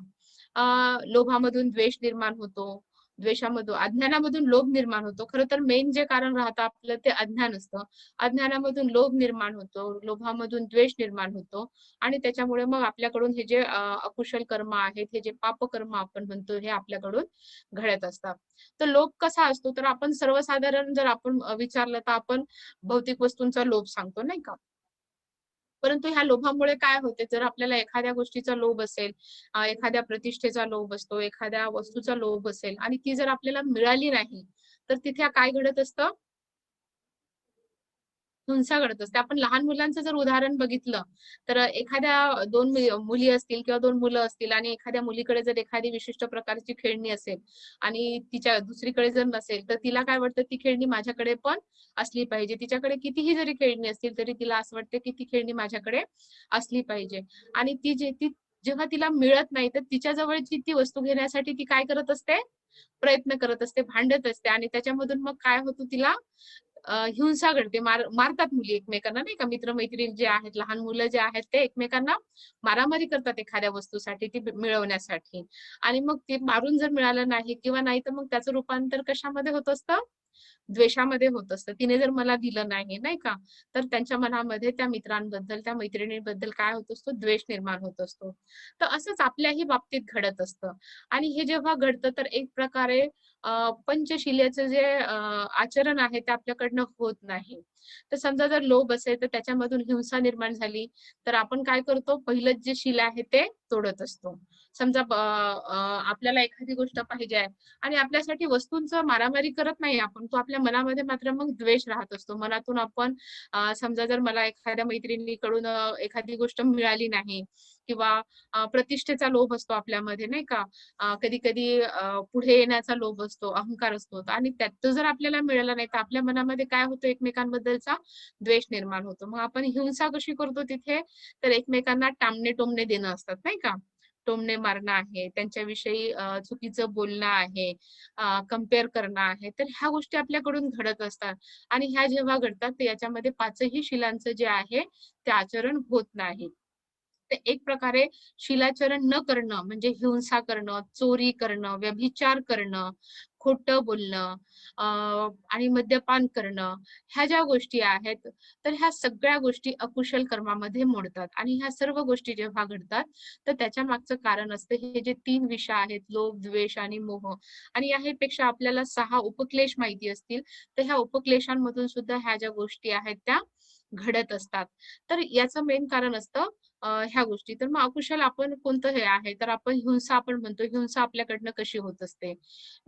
लोभामधून द्वेष निर्माण होतो. द्वेषामधून अज्ञानामधून लोभ निर्माण होतो. खरं तर मेन जे कारण राहतं आपलं ते अज्ञान असतं. अज्ञानामधून लोभ निर्माण होतो. लोभामधून द्वेष निर्माण होतो आणि त्याच्यामुळे मग आपल्याकडून हे जे अकुशल कर्म आहेत, हे जे पापकर्म आपण म्हणतो, हे आपल्याकडून घडत असतात. तर लोभ कसा असतो? तर आपण सर्वसाधारण जर आपण विचारलं तर आपण भौतिक वस्तूंचा लोभ सांगतो, नाही का? परंतु ह्या लोभामुळे काय होते, जर आपल्याला एखाद्या गोष्टीचा लोभ असेल, एखाद्या प्रतिष्ठेचा लोभ असतो, एखाद्या वस्तूचा लोभ असेल आणि ती जर आपल्याला मिळाली नाही, तर तिथे काय घडत असतं? हिंसा घडत असते. आपण लहान मुलांचं जर उदाहरण बघितलं, तर एखाद्या 2 मुली असतील किंवा 2 मुलं असतील आणि एखाद्या मुलीकडे जर एखादी विशिष्ट प्रकारची खेळणी असेल आणि तिच्या दुसरीकडे जर नसेल, तर तिला काय वाटतं, ती खेळणी माझ्याकडे पण असली पाहिजे. तिच्याकडे कितीही जरी खेळणी असतील, तरी तिला असं वाटतं, की ती खेळणी माझ्याकडे असली पाहिजे. आणि ती जेव्हा तिला मिळत नाही, तर तिच्या जवळची ती वस्तू घेण्यासाठी ती काय करत असते? प्रयत्न करत असते, भांडत असते आणि त्याच्यामधून मग काय होतं तिला? हिंसा घडते. मारतात मुली एकमेकांना, नाही का? मित्र-मैत्रीण जे आहेत, लहान मुलं जे आहेत, ते एकमेकांना मारामारी करतात एखाद्या वस्तूसाठी, ती मिळवण्यासाठी. आणि मग ते मारून जर मिळालं नाही किंवा नाही, तर मग त्याचं रूपांतर कशामध्ये होत असतं? द्वेषामध्ये होत असतं. तिने जर मला दिलं नाही, नाही का? तर त्यांच्या मनामध्ये त्या मित्रांबद्दल, त्या मैत्रिणीबद्दल काय होत असतो? द्वेष निर्माण होत असतो. तर असंच आपल्याही बाबतीत घडत असतं. आणि हे जेव्हा घडतं, तर एक प्रकारे पंचशिलेचं जे आचरण आहे ते आपल्याकडनं होत नाही. तर समजा जर लोभ असेल, तर त्याच्यामधून हिंसा निर्माण झाली, तर आपण काय करतो? पहिलंच जे शिल आहे ते तोडत असतो. समजा आपल्याला एखादी गोष्ट पाहिजे आहे आणि आपल्यासाठी वस्तूंचं मारामारी करत नाही आपण. तो आपल्या मनामध्ये मात्र मग द्वेष राहत असतो. मनातून आपण समजा जर मला एखाद्या मैत्रिणीकडून एखादी गोष्ट मिळाली नाही किंवा प्रतिष्ठेचा लोभ असतो आपल्यामध्ये नाही का? कधी-कधी पुढे येण्याचा लोभ असतो, अहंकार असतो आणि त्यात तो जर आपल्याला मिळाला नाही, तर आपल्या मनामध्ये काय होतं एकमेकांबद्दलचा द्वेष निर्माण होतो. मग आपण हिंसा कशी करतो तिथे? तर एकमेकांना टामणे-टोमणे देणं असतात नाही का? टोमणे मारणं आहे, त्यांच्याविषयी चुकीचं बोलणं आहे, कंपेअर करणं आहे. तर ह्या गोष्टी आपल्याकडून घडत असतात आणि ह्या जेव्हा घडतात, तर याच्यामध्ये 5ही शिलांचं जे आहे, ते आचरण होत नाही. ते एक प्रकारे शिलाचरण न करणं म्हणजे हिंसा करणं, चोरी करणं, व्यभिचार करणं, खोटं बोलणं अ, आणि मद्यपान करणं, ह्या ज्या गोष्टी आहेत, तर ह्या सगळ्या गोष्टी अकुशल कर्मामध्ये मोडतात आणि ह्या सर्व गोष्टी जेव्हा घडतात, तर त्याच्या मागचं कारण असतं हे जे 3 विषय आहेत लोभ, द्वेष आणि मोह आणि याहीपेक्षा आपल्याला 6 उपक्लेश माहिती असतील, तर ह्या उपक्लेशांमधून सुद्धा ह्या ज्या गोष्टी आहेत त्या घडत असतात. तर याचं मेन कारण असतं ह्या गोष्टी. तर मग अकुशल आपण कोणतं हे आहे, तर आपण हिंसा आपण म्हणतो. हिंसा आपल्याकडनं कशी होत असते,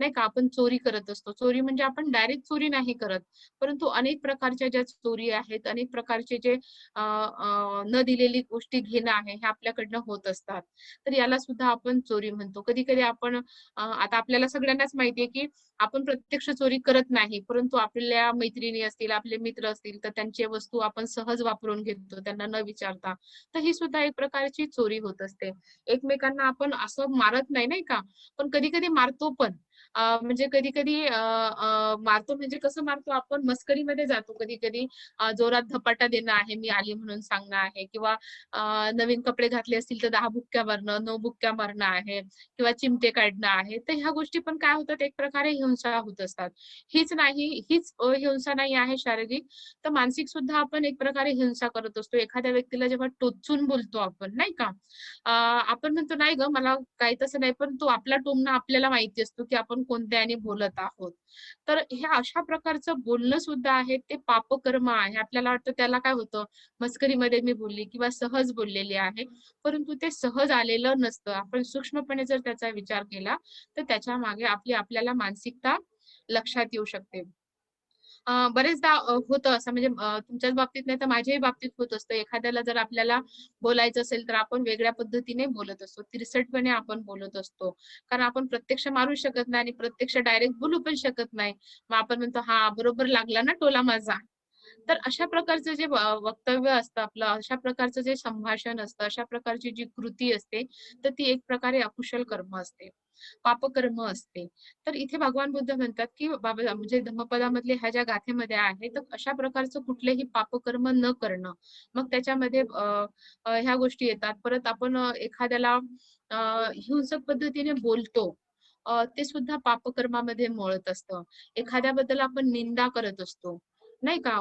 नाही का? आपण चोरी करत असतो. चोरी म्हणजे आपण डायरेक्ट चोरी नाही करत, परंतु अनेक प्रकारच्या ज्या चोरी आहेत, अनेक प्रकारचे जे न दिलेली गोष्टी घेणं आहे, हे आपल्याकडनं होत असतात. तर याला सुद्धा आपण चोरी म्हणतो. कधी-कधी आपण आता आपल्याला सगळ्यांनाच माहिती आहे, की आपण प्रत्यक्ष चोरी करत नाही, परंतु आपल्या मैत्रिणी असतील, आपले मित्र असतील, तर त्यांची वस्तू आपण सहज वापरून घेतो, त्यांना न विचारता. तर ही सुद्धा एक प्रकारची चोरी होत असते. एकमेकांना आपण असं मारत नाही, नाही का? पण कधी-कधी मारतो पण. म्हणजे कधी-कधी मारतो म्हणजे कसं मारतो आपण मस्करीमध्ये जातो कधी-कधी जोरात धपाटा देणं आहे, मी आली म्हणून सांगणं आहे किंवा नवीन कपडे घातले असतील तर 10 बुक्क्या मारणं, 9 बुक्क्या मारणं आहे किंवा चिमटे काढणं आहे. तर ह्या गोष्टी पण काय होतात एक प्रकारे हिंसा होत असतात. हीच हिंसा नाही आहे शारीरिक, तर मानसिक सुद्धा आपण एक प्रकारे हिंसा करत असतो. एखाद्या व्यक्तीला जेव्हा टोचून बोलतो आपण नाही का? आपण म्हणतो, "नाही गं, मला काही तसं नाही." पण तो आपला टोमणा आपल्याला माहिती असतो, की आपण कोणत्या ह्याने बोलत आहोत. तर ह्या अशा प्रकारचं बोलणं सुद्धा आहे ते पापकर्म आहे. आपल्याला वाटतं त्याला काय होतं, मस्करीमध्ये मी बोलली किंवा सहज बोललेली आहे. परंतु ते सहज आलेलं नसतं. आपण सूक्ष्मपणे जर त्याचा विचार केला, तर त्याच्यामागे आपल्याला मानसिकता लक्षात येऊ शकते. बरेचदा होतं असं म्हणजे तुमच्याच बाबतीत नाही तर माझ्याही बाबतीत होत असतं. एखाद्याला जर आपल्याला बोलायचं असेल, तर आपण वेगळ्या पद्धतीने बोलत असतो. तिरसटपणे आपण बोलत असतो. कारण आपण प्रत्यक्ष मारू शकत नाही आणि प्रत्यक्ष डायरेक्ट बोलू पण शकत नाही. मग आपण म्हणतो, "हां, बरोबर लागला ना टोला माझा." तर अशा प्रकारचं जे वक्तव्य असतं आपलं, अशा प्रकारचं जे संभाषण असतं, अशा प्रकारची जी कृती असते, तर ती एक प्रकारे अकुशल कर्म असते. पापकर्म असते. तर इथे भगवान बुद्ध म्हणतात, की बाबा म्हणजे धम्मपदामधले ह्या ज्या गाथेमध्ये आहे, तर अशा प्रकारचं कुठलेही पापकर्म न करणं. मग त्याच्यामध्ये ह्या गोष्टी येतात. परत आपण एखाद्याला अ, हिंसक पद्धतीने बोलतो. ते सुद्धा पापकर्मामध्ये मोडत असतं. एखाद्याबद्दल आपण निंदा करत असतो. नाही का?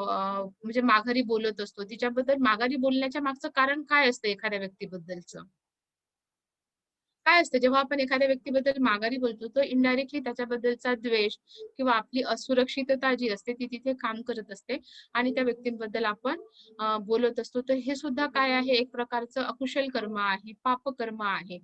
म्हणजे माघारी बोलत असतो. तिच्याबद्दल माघारी बोलण्याच्या मागचं कारण काय असतं एखाद्या व्यक्तीबद्दलचं? काय असतं जेव्हा आपण एखाद्या व्यक्तीबद्दल माघारी बोलतो, तर इनडायरेक्टली त्याच्याबद्दलचा द्वेष किंवा आपली असुरक्षितता जी असते ती तिथे काम करत असते आणि त्या व्यक्तींबद्दल आपण बोलत असतो. तर हे सुद्धा काय आहे एक प्रकारचं अकुशल कर्म आहे, पापकर्म आहे.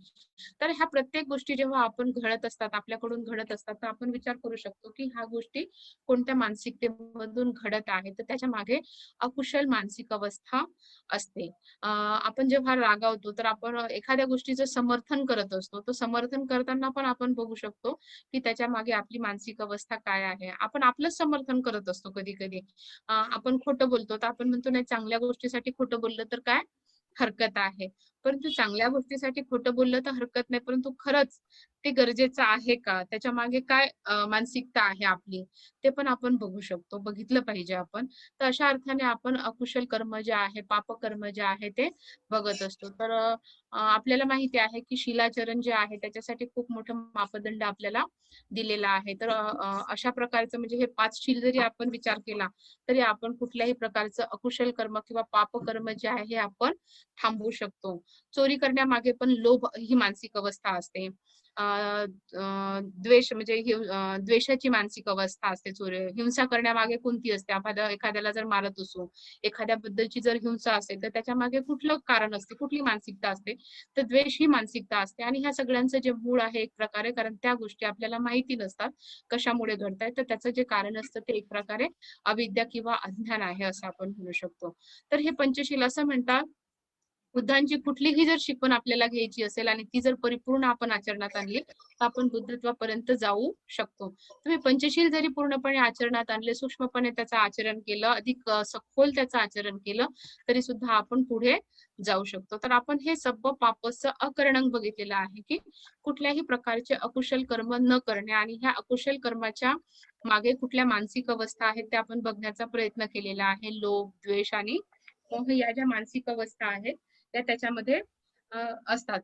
तर ह्या प्रत्येक गोष्टी जेव्हा आपण घडत असतात, आपल्याकडून घडत असतात, तर आपण विचार करू शकतो, की ह्या गोष्टी कोणत्या मानसिकतेमधून घडत आहेत. तर त्याच्यामागे अकुशल मानसिक अवस्था असते. आपण जेव्हा रागावतो, तर आपण एखाद्या गोष्टीचं समर्थन करत असतो. तर समर्थन करताना पण आपण बघू शकतो, की त्याच्यामागे आपली मानसिक अवस्था काय आहे. आपण आपलंच समर्थन करत असतो कधी-कधी. आपण खोटं बोलतो, तर आपण म्हणतो नाही चांगल्या गोष्टीसाठी खोटं बोललं तर काय हरकत आहे. परंतु चांगल्या गोष्टीसाठी खोटं बोललं तर हरकत नाही, परंतु खरंच ते गरजेचं आहे का? त्याच्यामागे काय मानसिकता आहे आपली, ते पण आपण बघू शकतो, बघितलं पाहिजे आपण. तर अशा अर्थाने आपण अकुशल कर्म जे आहे, पापकर्म जे आहे ते बघत असतो. तर आपल्याला माहिती आहे, की शिलाचरण जे आहे त्याच्यासाठी खूप मोठं मापदंड आपल्याला दिलेला आहे. तर अशा प्रकारचं म्हणजे हे 5 शील जरी आपण विचार केला, तरी आपण कुठल्याही प्रकारचं अकुशल कर्म किंवा पापकर्म जे आहे हे आपण थांबवू शकतो. चोरी करण्यामागे पण लोभ ही मानसिक अवस्था असते. अ, द्वेष म्हणजे द्वेषाची मानसिक अवस्था असते हिंसा करण्यामागे कोणती असते? एखाद्याला जर मारत असू, एखाद्याबद्दलची जर हिंसा असेल, तर त्याच्यामागे कुठलं कारण असते, कुठली मानसिकता असते? तर द्वेष ही मानसिकता असते आणि ह्या सगळ्यांचं जे मूळ आहे एक प्रकारे कारण त्या गोष्टी आपल्याला माहिती नसतात, कशामुळे घडतायत. तर त्याचं जे कारण असतं ते एक प्रकारे अविद्या किंवा अज्ञान आहे असं आपण म्हणू शकतो. तर हे पंचशील असं म्हणतात बुद्धांची कुठलीही जर शिकवण आपल्याला घ्यायची असेल आणि ती जर परिपूर्ण आपण आचरणात आणली तर आपण बुद्धत्वापर्यंत जाऊ शकतो. तुम्ही पंचशील जरी पूर्णपणे आचरणात आणले, सूक्ष्मपणे त्याचं आचरण केलं, अधिक सखोल त्याचं आचरण केलं, तरी सुद्धा आपण पुढे जाऊ शकतो. तर आपण हे सब्ब पापस्य अकरणं बघितलेलं आहे, की कुठल्याही प्रकारचे अकुशल कर्म न करणे आणि ह्या अकुशल कर्माच्या मागे कुठल्या मानसिक अवस्था आहेत त्या आपण बघण्याचा प्रयत्न केलेला आहे. लोभ, द्वेष आणि मोह या ज्या मानसिक अवस्था आहेत त्या त्याच्यामध्ये असतात.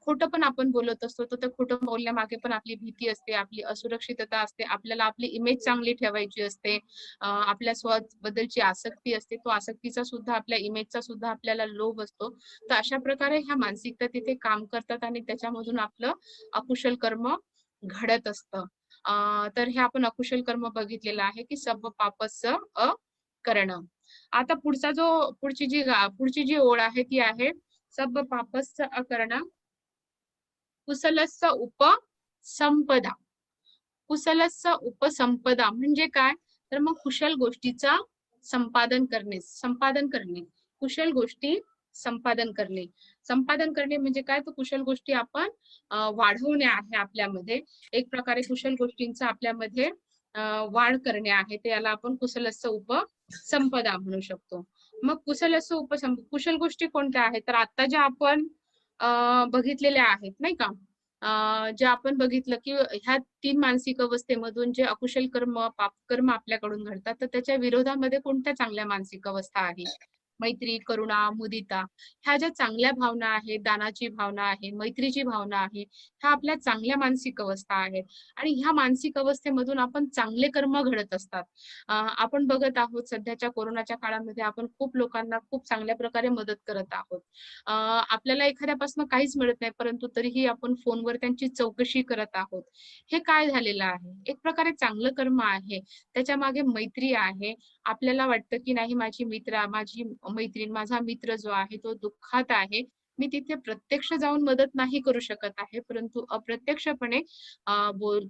खोटं पण आपण बोलत असतो, तर ते खोटं बोलण्यामागे पण आपली भीती असते, आपली असुरक्षितता असते. आपल्याला आपली इमेज चांगली ठेवायची असते. आपल्या स्वबद्दलची आसक्ती असते. तो आसक्तीचा सुद्धा, आपल्या इमेजचा सुद्धा आपल्याला लोभ असतो. तर अशा प्रकारे ह्या मानसिकता तिथे काम करतात आणि त्याच्यामधून आपलं अकुशल कर्म घडत असतं. तर हे आपण अकुशल कर्म बघितलेलं आहे, की सब्ब पापस्य अकरणं. आता पुढची जी ओळ आहे ती आहे सब्ब पापस्य अकरणं कुशलस्य उपसंपदा. कुशलस्य उपसंपदा म्हणजे काय? तर मग कुशल गोष्टीचा संपादन करणे. कुशल गोष्टी संपादन करणे. संपादन करणे म्हणजे काय? तर कुशल गोष्टी आपण वाढवणे आहे आपल्यामध्ये. एक प्रकारे कुशल गोष्टींचा आपल्यामध्ये वाढ करणे आहे. ते याला आपण कुशलस्य उपसंपदा म्हणू शकतो. मग कुशल गोष्टी कोणत्या आहेत? तर आता ज्या आपण बघितलेल्या आहेत नाही का? जे आपण बघितलं की ह्या 3 मानसिक अवस्थेमधून जे अकुशल कर्म, पापकर्म आपल्याकडून घडतात, तर त्याच्या विरोधामध्ये कोणत्या चांगल्या मानसिक अवस्था आहे? मैत्री, करुणा, मुदिता ह्या ज्या चांगल्या भावना आहेत, दानाची भावना आहे, मैत्रीची भावना आहे, ह्या आपल्या चांगल्या मानसिक अवस्था आहेत आणि ह्या मानसिक अवस्थेमधून आपण चांगले कर्म घडत असतात. आपण बघत आहोत सध्याच्या कोरोनाच्या काळामध्ये आपण खूप लोकांना खूप चांगल्या प्रकारे मदत करत आहोत. आपल्याला एखाद्यापासून काहीच मिळत नाही, परंतु तरीही आपण फोनवर त्यांची चौकशी करत आहोत. हे काय झालेलं आहे? एक प्रकारे चांगलं कर्म आहे. त्याच्या मागे मैत्री आहे. आपल्याला वाटतं, की नाही माझी मैत्रीण, माझा मित्र जो आहे तो दुःखात आहे. मी तिथे प्रत्यक्ष जाऊन मदत नाही करू शकत आहे, परंतु अप्रत्यक्षपणे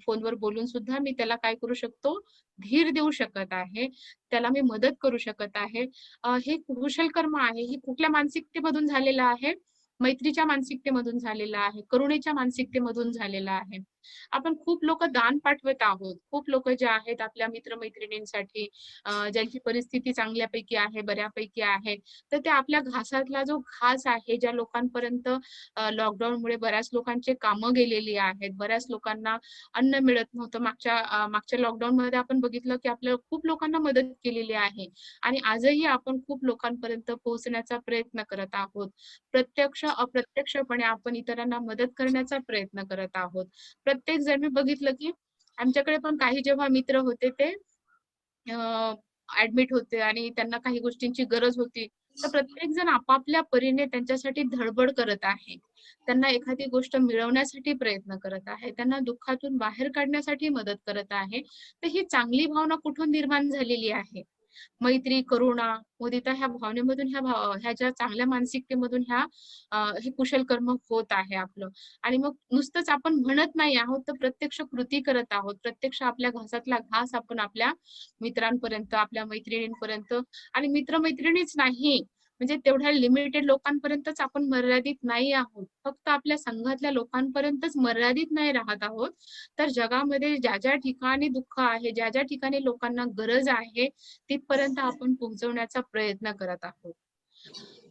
फोनवर बोलून सुद्धा मी त्याला काय करू शकतो? धीर देऊ शकत आहे. त्याला मी मदत करू शकत आहे. हे कुशल कर्म आहे. हे कुठल्या मानसिकतेमधून झालेलं आहे? मैत्रीच्या मानसिकतेमधून झालेलं आहे. करुणेच्या मानसिकतेमधून झालेलं आहे. आपण खूप लोकं दान पाठवत आहोत. खूप लोकं जे आहेत आपल्या मित्र-मैत्रिणींसाठी ज्यांची परिस्थिती चांगल्यापैकी आहे, बऱ्यापैकी आहे, तर ते आपल्या घासातला जो घास आहे, ज्या लोकांपर्यंत लॉकडाऊनमुळे बऱ्याच लोकांची कामं गेलेली आहेत. बऱ्याच लोकांना अन्न मिळत नव्हतं. मागच्या लॉकडाऊनमध्ये आपण बघितलं, की आपल्याला खूप लोकांना मदत केलेली आहे आणि आजही आपण खूप लोकांपर्यंत पोहोचण्याचा प्रयत्न करत आहोत. प्रत्यक्ष, अप्रत्यक्षपणे आपण इतरांना मदत करण्याचा प्रयत्न करत आहोत. प्रत्येक जण मी बघितलं, की आमच्याकडे पण काही जेव्हा मित्र होते ते ॲडमिट होते आणि त्यांना काही गोष्टींची गरज होती. तर प्रत्येक जण आपापल्या परीने त्यांच्यासाठी धडपड करत आहे. त्यांना एखादी गोष्ट मिळवण्यासाठी प्रयत्न करत आहे. त्यांना दुःखातून बाहेर काढण्यासाठी मदत करत आहे. तर ही चांगली भावना कुठून निर्माण झालेली आहे? मैत्री, करुणा, मुदिता ह्या भावनेमधून ह्या ज्या चांगल्या मानसिकतेमधून हे कुशल कर्म होत आहे आपलं. आणि मग नुसतंच आपण म्हणत नाही आहोत, तर प्रत्यक्ष कृती करत आहोत. प्रत्यक्ष आपल्या घासातला घास आपण आपल्या मित्रांपर्यंत, आपल्या मैत्रिणींपर्यंत आणि मित्र-मैत्रिणीच नाही, म्हणजे तेवढ्या लिमिटेड लोकांपर्यंतच आपण मर्यादित नाही आहोत. फक्त आपल्या संघातल्या लोकांपर्यंतच मर्यादित नाही राहत आहोत. तर जगामध्ये ज्या ठिकाणी दुःख आहे, ज्या ठिकाणी लोकांना गरज आहे, तिथपर्यंत आपण पोहोचवण्याचा प्रयत्न करत आहोत.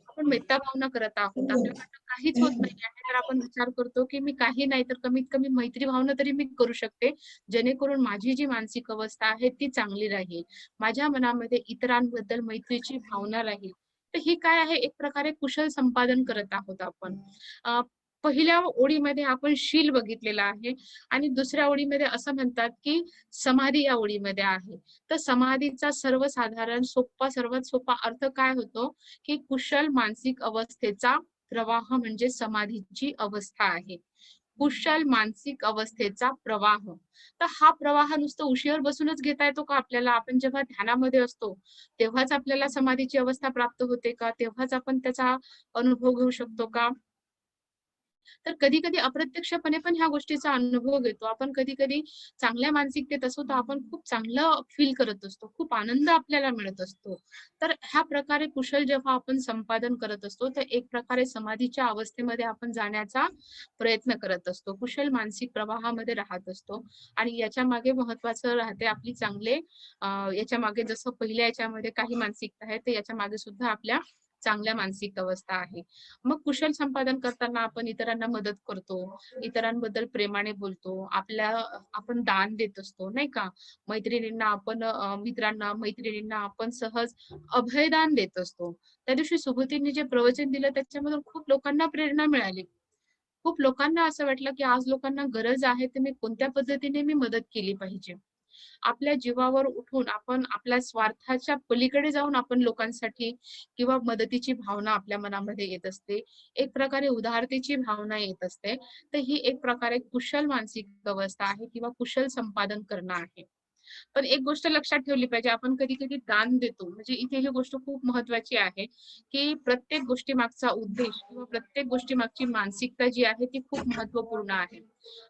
आपण मेत्ताभावना करत आहोत. आपल्याकडनं काहीच होत नाही आहे, तर आपण विचार करतो, की मी काही नाही तर कमीत कमी मैत्री भावना तरी मी करू शकते, जेणेकरून माझी जी मानसिक अवस्था आहे ती चांगली राहील. माझ्या मनामध्ये इतरांबद्दल मैत्रीची भावना राहील. तर ही काय आहे, एक प्रकारे कुशल संपादन करत आहोत आपण. अ, पहिल्या ओळीमध्ये आपण शील बघितलेला आहे आणि दुसऱ्या ओळीमध्ये असं म्हणतात, की समाधी या ओळीमध्ये आहे. तर समाधीचा सर्वसाधारण सर्वात सोपा अर्थ काय होतो, की कुशल मानसिक अवस्थेचा प्रवाह म्हणजे समाधीची अवस्था आहे. कुशल मानसिक अवस्थेचा प्रवाह. तर हा प्रवाह नुसतं उशीवर बसूनच घेता येतो का आपल्याला? आपण जेव्हा ध्यानामध्ये असतो, तेव्हाच आपल्याला समाधीची अवस्था प्राप्त होते का? तेव्हाच आपण त्याचा अनुभव घेऊ शकतो का? तर कधी-कधी अप्रत्यक्षपणे पण ह्या गोष्टीचा अनुभव घेतो. आपण कधी-कधी चांगल्या मानसिकतेत असू तर आपण खूप चांगलं फील करत असतो. खूप आनंद आपल्याला मिळत असतो. तर ह्या प्रकारे कुशल जेव्हा आपण संपादन करत असतो, तर एक प्रकारे समाधीच्या अवस्थेमध्ये आपण जाण्याचा प्रयत्न करत असतो. कुशल मानसिक प्रवाहामध्ये राहत असतो आणि याच्या मागे महत्त्वाचं राहते आपली याच्या मागे जसं पहिल्या याच्यामध्ये काही मानसिकता आहे, तर याच्या मागे सुद्धा आपल्या चांगल्या मानसिक अवस्था आहे. मग कुशल संपादन करताना आपण इतरांना मदत करतो, इतरांबद्दल प्रेमाने बोलतो, आपण दान देत असतो, नाही का? मित्रांना, मैत्रिणींना आपण सहज अभयदान देत असतो. त्या दिवशी सुभूतींनी जे प्रवचन दिलं त्याच्यामधून खूप लोकांना प्रेरणा मिळाली. खूप लोकांना असं वाटलं, की आज लोकांना गरज आहे, तर मी कोणत्या पद्धतीने मी मदत केली पाहिजे. आपल्या जीवावर उठून आपण आपल्या स्वार्थाच्या पलीकडे जाऊन आपण लोकांसाठी किंवा मदतीची भावना आपल्या मनामध्ये येत असते. एक प्रकारे उदारतेची भावना येत असते. तर ही एक प्रकारे कुशल मानसिक अवस्था आहे किंवा कुशल संपादन करणं आहे. पण एक गोष्ट लक्षात ठेवली पाहिजे, आपण कधी-कधी दान देतो. म्हणजे इथे ही गोष्ट खूप महत्त्वाची आहे, की प्रत्येक गोष्टीमागचा उद्देश किंवा प्रत्येक गोष्टीमागची मानसिकता जी आहे ती खूप महत्त्वपूर्ण आहे.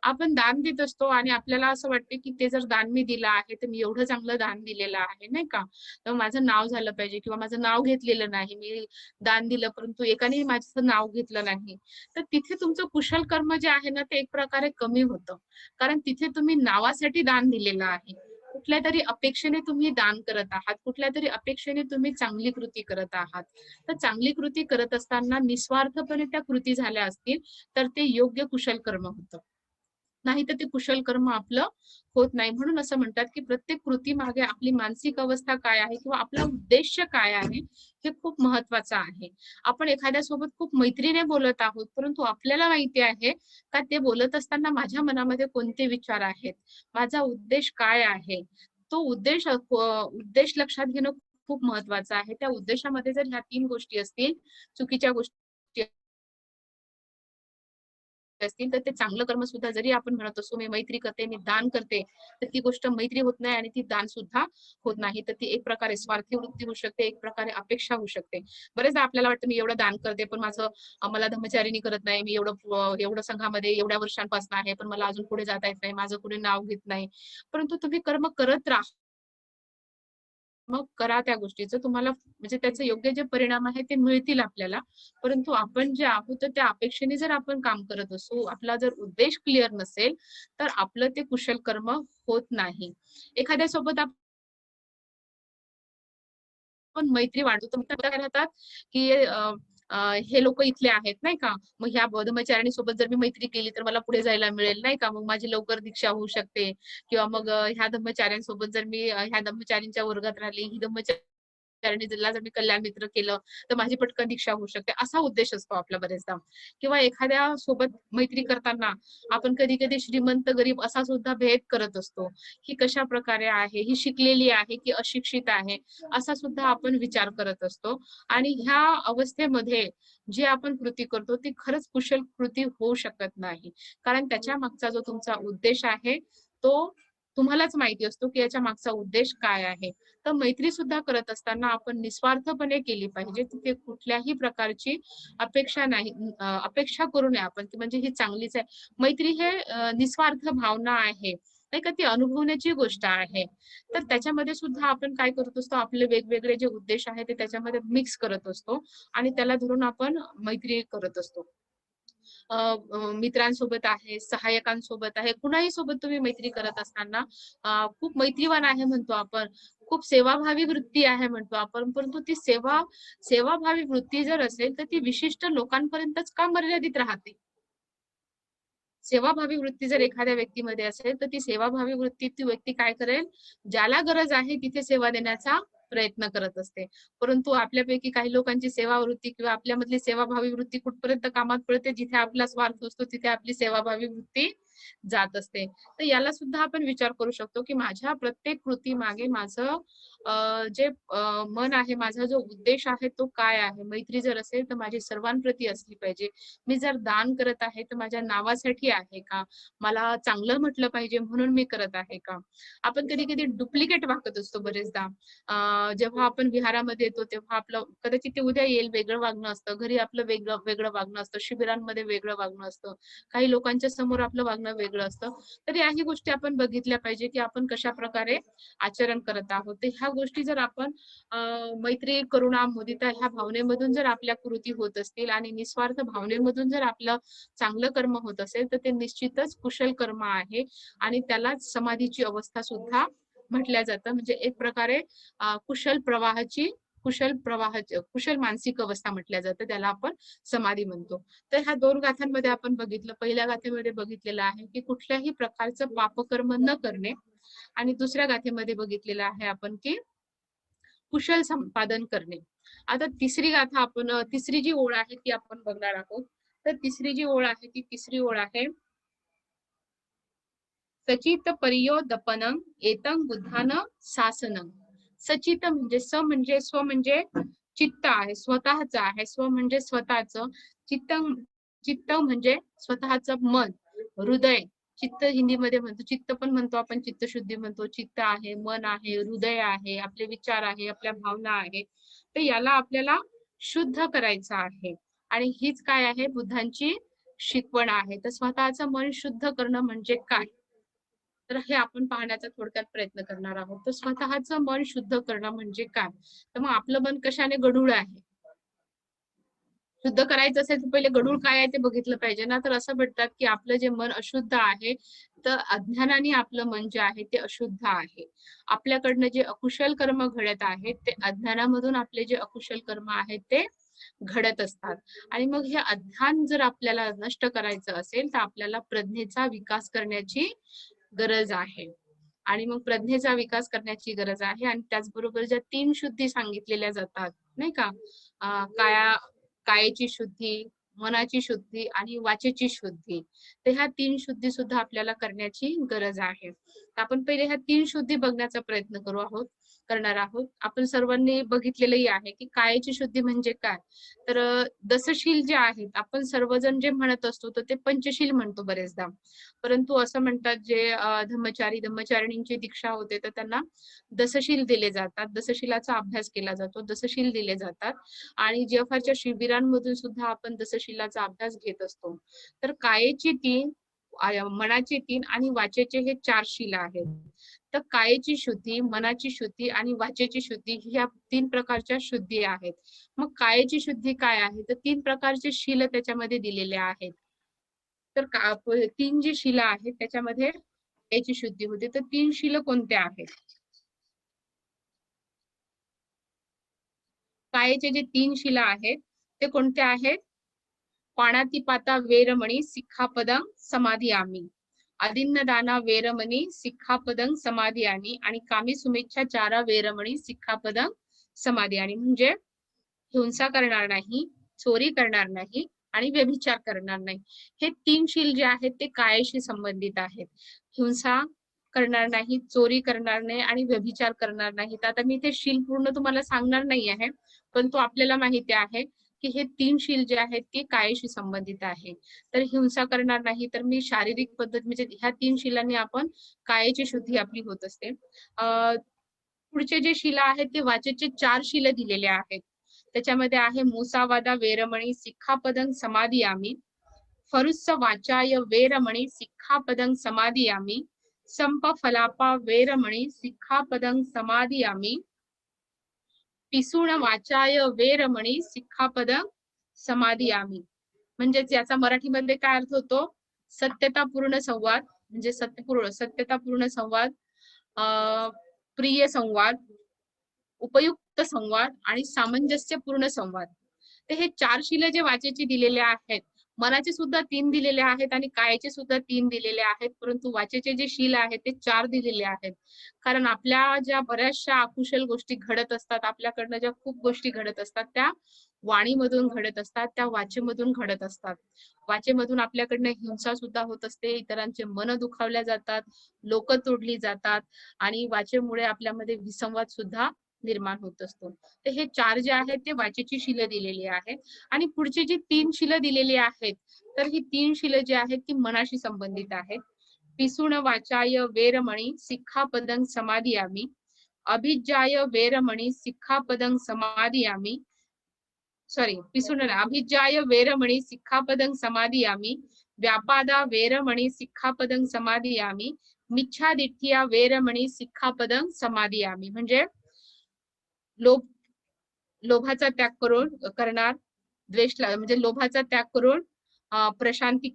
आपण दान देत असतो आणि आपल्याला असं वाटते, की ते जर दान मी दिलं आहे, तर मी एवढं चांगलं दान दिलेलं आहे, नाही का? तर माझं नाव झालं पाहिजे किंवा माझं नाव घेतलेलं नाही. मी दान दिलं, परंतु एकानेही माझं नाव घेतलं नाही. तर तिथे तुमचं कुशल कर्म जे आहे ना, ते एक प्रकारे कमी होतं. कारण तिथे तुम्ही नावासाठी दान दिलेलं आहे. कुठल्यातरी अपेक्षेने तुम्ही दान करत आहात. कुठल्यातरी अपेक्षेने तुम्ही चांगली कृती करत आहात. तर चांगली कृती करत असताना निस्वार्थपणे त्या कृती झाल्या असतील, तर ते योग्य कुशल कर्म होतं. नाहीतर ते कुशल कर्म आपलं होत नाही. म्हणून असं म्हणतात, की प्रत्येक कृतीमागे आपली मानसिक अवस्था काय आहे किंवा आपला उद्देश काय आहे, हे खूप महत्वाचं आहे. आपण एखाद्यासोबत खूप मैत्रीने बोलत आहोत, परंतु आपल्याला माहिती आहे का ते बोलत असताना माझ्या मनामध्ये कोणते विचार आहेत, माझा उद्देश काय आहे. तो उद्देश लक्षात घेणं खूप महत्वाचं आहे. त्या उद्देशामध्ये जर ह्या 3 गोष्टी असतील, चुकीच्या गोष्टी असतील, तर ते चांगलं कर्म सुद्धा जरी आपण म्हणत असू, मी मैत्री करते, मी दान करते, तर ती गोष्ट मैत्री होत नाही आणि ती दान सुद्धा होत नाही. तर ती एक प्रकारे स्वार्थी वृत्ती होऊ शकते, एक प्रकारे अपेक्षा होऊ शकते. बरेचदा आपल्याला वाटतं, मी एवढं दान करते, पण मला ब्रह्मचारिणी करत नाही. मी एवढं संघामध्ये एवढ्या वर्षांपासून आहे, पण मला अजून पुढे जाता येत नाही. माझं कुणी नाव घेत नाही. परंतु तुम्ही कर्म करत राहा. मग करा त्या गोष्टीचं. तुम्हाला म्हणजे त्याचे योग्य जे परिणाम आहेत ते मिळतील आपल्याला. परंतु आपण जे आहोत तर त्या अपेक्षेने जर आपण काम करत असू, आपला जर उद्देश क्लिअर नसेल, तर आपलं ते कुशल कर्म होत नाही. एखाद्यासोबत आपण मैत्री वाढतो. तर काय राहतात, की अ, अ, हे लोकं इथले आहेत नाही का? मग ह्या ब्रह्मचारिणीसोबत जर मी मैत्री केली तर मला पुढे जायला मिळेल नाही का? मग माझी लवकर दीक्षा होऊ शकते किंवा मग ह्या ब्रह्मचाऱ्यांसोबत जर मी ह्या ब्रह्मचारींच्या वर्गात राहिली, ही ब्रह्मचारिणीला जर मी कल्याण मित्र केलं, तर माझी पटकन दीक्षा होऊ शकते. असा उद्देश असतो आपला बरेचदा. किंवा एखाद्या सोबत मैत्री करताना आपण कधी-कधी श्रीमंत गरीब असा सुद्धा भेद करत असतो. ही कशाप्रकारे आहे, ही शिकलेली आहे की अशिक्षित आहे, असा सुद्धा आपण विचार करत असतो. आणि ह्या अवस्थेमध्ये जी आपण कृती करतो ती खरंच कुशल कृती होऊ शकत नाही. कारण त्याच्या मागचा जो तुमचा उद्देश आहे, तो तुम्हालाच माहिती असतो की याच्या मागचा उद्देश काय आहे. तर मैत्री सुद्धा करत असताना आपण निस्वार्थपणे केली पाहिजे. तिथे कुठल्याही प्रकारची अपेक्षा करू नये आपण, की म्हणजे ही चांगलीच आहे. मैत्री हे निस्वार्थ भावना आहे. नाही का, ती अनुभवण्याची गोष्ट आहे. तर त्याच्यामध्ये सुद्धा आपण काय करत असतो, आपले वेगवेगळे जे उद्देश आहेत ते त्याच्यामध्ये मिक्स करत असतो आणि त्याला धरून आपण मैत्री करत असतो. मित्रांसोबत आहे, सहाय्यकांसोबत आहे, कुणाही सोबत तुम्ही मैत्री करत असताना खूप मैत्रीवान आहे म्हणतो आपण, खूप सेवाभावी वृत्ती आहे म्हणतो आपण, परंतु ती सेवाभावी वृत्ती जर असेल, तर ती विशिष्ट लोकांपर्यंतच का मर्यादित राहते? सेवाभावी वृत्ती जर एखाद्या व्यक्तीमध्ये असेल, तर ती सेवाभावी वृत्ती ती व्यक्ती काय करेल, ज्याला गरज आहे तिथे सेवा देण्याचा प्रयत्न करत असते. परंतु आपल्यापैकी काही लोकांची सेवावृत्ती किंवा आपल्यामधली सेवाभावी वृत्ती कुठपर्यंत कामात पडते, जिथे आपला स्वार्थ असतो, तिथे आपली सेवाभावी वृत्ती जात असते. तर याला सुद्धा आपण विचार करू शकतो, की माझ्या प्रत्येक कृतीमागे माझं जे मन आहे, माझा जो उद्देश आहे तो काय आहे? मैत्री जर असेल तर माझी सर्वांप्रती असली पाहिजे. मी जर दान करत आहे तर माझ्या नावासाठी आहे का? मला चांगलं म्हटलं पाहिजे म्हणून मी करत आहे का? आपण कधी-कधी डुप्लिकेट वागत असतो बरेचदा. जेव्हा आपण विहारामध्ये येतो तेव्हा आपलं कदाचित ते उद्या येईल वेगळं वागणं असतं. घरी आपलं वेगळं वेगळं वागणं असतं. शिबिरांमध्ये वेगळं वागणं असतं. काही लोकांच्या समोर आपलं वागणं वेगळं असतं. तर याही गोष्टी आपण बघितल्या पाहिजे, की आपण कशाप्रकारे आचरण करत आहोत. तर ह्या गोष्टी जर आपण मैत्री, करुणा, मुदिता ह्या भावनेमधून जर आपल्या कृती होत असतील आणि निस्वार्थ भावनेमधून जर आपलं चांगलं कर्म होत असेल, तर ते निश्चितच कुशल कर्म आहे आणि त्यालाच समाधीची अवस्था सुद्धा म्हटल्या जातं. म्हणजे एक प्रकारे कुशल मानसिक अवस्था म्हटल्या जातं. त्याला आपण समाधी म्हणतो. तर ह्या 2 गाथांमध्ये आपण बघितलं. पहिल्या गाथेमध्ये बघितलेलं आहे, की कुठल्याही प्रकारचं पापकर्म न करणे आणि दुसऱ्या गाथेमध्ये बघितलेलं आहे आपण, की कुशल संपादन करणे. आता तिसरी जी ओळ आहे ती आपण बघणार आहोत. तर तिसरी ओळ आहे सचित परियोदपनं एतं बुद्धानं शासनं. सचित म्हणजे स्व म्हणजे चित्त आहे, स्वतःच आहे. स्व म्हणजे स्वतःचं. चित्त चित्त म्हणजे स्वतःचं मन, हृदय. चित्त हिंदीमध्ये म्हणतो, चित्त पण म्हणतो आपण, चित्तशुद्धी म्हणतो. चित्त आहे, मन आहे, हृदय आहे, आपले विचार आहे, आपल्या भावना आहे. तर याला आपल्याला शुद्ध करायचं आहे. आणि हीच काय आहे बुद्धांची शिकवण आहे. तर स्वतःचं मन शुद्ध करणं म्हणजे काय? तर हे आपण पाहण्याचा थोडक्यात प्रयत्न करणार आहोत. तर स्वतःचं मन शुद्ध करणं म्हणजे काय? तर मग आपलं मन कशाने गढूळ आहे? शुद्ध करायचं असेल तर पहिले गढूळ काय आहे ते बघितलं पाहिजे ना. तर असं म्हणतात, की आपलं जे मन अशुद्ध आहे, तर अज्ञानाने आपलं मन जे आहे ते अशुद्ध आहे. आपल्याकडनं जे अकुशल कर्म घडत आहेत, ते अज्ञानामधून आपले जे अकुशल कर्म आहेत ते घडत असतात. आणि मग हे अज्ञान जर आपल्याला नष्ट करायचं असेल, तर आपल्याला प्रज्ञेचा विकास करण्याची गरज आहे. आणि मग प्रज्ञेचा विकास करण्याची गरज आहे आणि त्याचबरोबर ज्या 3 शुद्धी सांगितलेल्या जातात, नाही का? काया कायेची शुद्धी, मनाची शुद्धी आणि वाचेची शुद्धी. तर ह्या 3 शुद्धी सुद्धा आपल्याला करण्याची गरज आहे. तर आपण पहिले ह्या 3 शुद्धी बघण्याचा प्रयत्न करणार आहोत. आपण सर्वांनी बघितलेलंही आहे, की कायेची शुद्धी म्हणजे काय? तर दसशील जे आहेत, आपण सर्वजण जे म्हणत असतो, तर ते पंचशील म्हणतो बरेचदा. परंतु असं म्हणतात जे धम्मचारिणींची दीक्षा होते, तर त्यांना दसशील दिले जातात. दसशिलाचा अभ्यास केला जातो. दसशील दिले जातात. आणि जी.एफ.आरच्या शिबिरांमधून सुद्धा आपण दसशिलाचा अभ्यास घेत असतो. तर कायेची 3, मनाची 3 आणि वाचेचे हे 4 शील आहेत. तर कायेची शुद्धी, मनाची शुद्धी आणि वाचेची शुद्धी ह्या 3 प्रकारच्या शुद्धी आहेत. मग कायेची शुद्धी काय आहे? तर 3 प्रकारचे शील त्याच्यामध्ये दिलेले आहेत. तर 3 जी शिला आहेत त्याच्यामध्ये कायेची शुद्धी होते. तर 3 शील कोणत्या आहेत? कायेचे जे 3 शिला आहेत ते कोणत्या आहेत? पाणातिपाता वेरमणी सिक्खापदं समादियामी. आदिन्नदाना वेरमणी सिक्खापदं समादियामी आणि कामी सुमेच्छाचारा वेरमणी सिक्खापदं समादियामी. म्हणजे हिंसा करणार नाही, चोरी करणार नाही आणि व्यभिचार करणार नाही. हे 3 शील जे आहेत ते कायेशी संबंधित आहेत. हिंसा करणार नाही, चोरी करणार नाही आणि व्यभिचार करणार नाही. तर आता मी ते शील पूर्ण तुम्हाला सांगणार नाही आहे. परंतु आपल्याला माहिती आहे, की हे 3 शील जे आहेत ते कायेशी संबंधित आहे. तर हिंसा करणार नाही, तर मी शारीरिक पद्धत म्हणजे ह्या 3 शिलांनी आपण कायेची शुद्धी आपली होत असते. पुढचे जे शिला आहेत ते वाचेचे 4 शिले दिलेले आहेत. त्याच्यामध्ये आहे मुसावादा वेरमणी सिक्खापदं समादियामी. फरुस्स वाचाय वेरमणी सिक्खापदं समादियामी. संप फलापा वेरमणी सिक्खापदं समादियामी. पिसूण वाचाय वेरमणी सिक्खापदं समादियामी. म्हणजेच याचा मराठीमध्ये काय अर्थ होतो? सत्यतापूर्ण संवाद म्हणजे सत्यतापूर्ण संवाद, प्रिय संवाद, उपयुक्त संवाद आणि सामंजस्यपूर्ण संवाद. तर हे 4 शिले जे वाचेचे दिलेले आहेत, मनाचे सुद्धा 3 दिलेले आहेत आणि कायाचे सुद्धा 3 दिलेले आहेत. परंतु वाचेचे जे शील आहेत ते 4 दिलेले आहेत. कारण आपल्या ज्या बऱ्याचशा अकुशल गोष्टी घडत असतात, आपल्याकडनं ज्या खूप गोष्टी घडत असतात, त्या वाणीमधून घडत असतात, त्या वाचेमधून घडत असतात. वाचेमधून आपल्याकडनं हिंसा सुद्धा होत असते, इतरांचे मन दुखावल्या जातात, लोक तोडली जातात आणि वाचेमुळे आपल्यामध्ये विसंवाद सुद्धा निर्माण होत असतो. तर हे 4 जे आहेत ते वाचेची शिलं दिलेली आहे आणि पुढची जी 3 शिलं दिलेली आहेत, तर ही 3 शिलं जी आहेत ती मनाशी संबंधित आहेत. पिसून वाचाय वेरमणी सिक्खापदं समादियामि. अभिज्जाय वेरमणी सिक्खापदं समादियामि. सॉरी, पिसून नाही. अभिज्जाय वेरमणी सिक्खापदं समादियामि. व्यापादा वेरमणी सिक्खापदं समादियामि. मिच्छादिठ्ठिया वेरमणी सिक्खापदं समादियामि. म्हणजे लोभ लोभाचा त्याग करून करणार, म्हणजे लोभाचा त्याग करून प्रशांति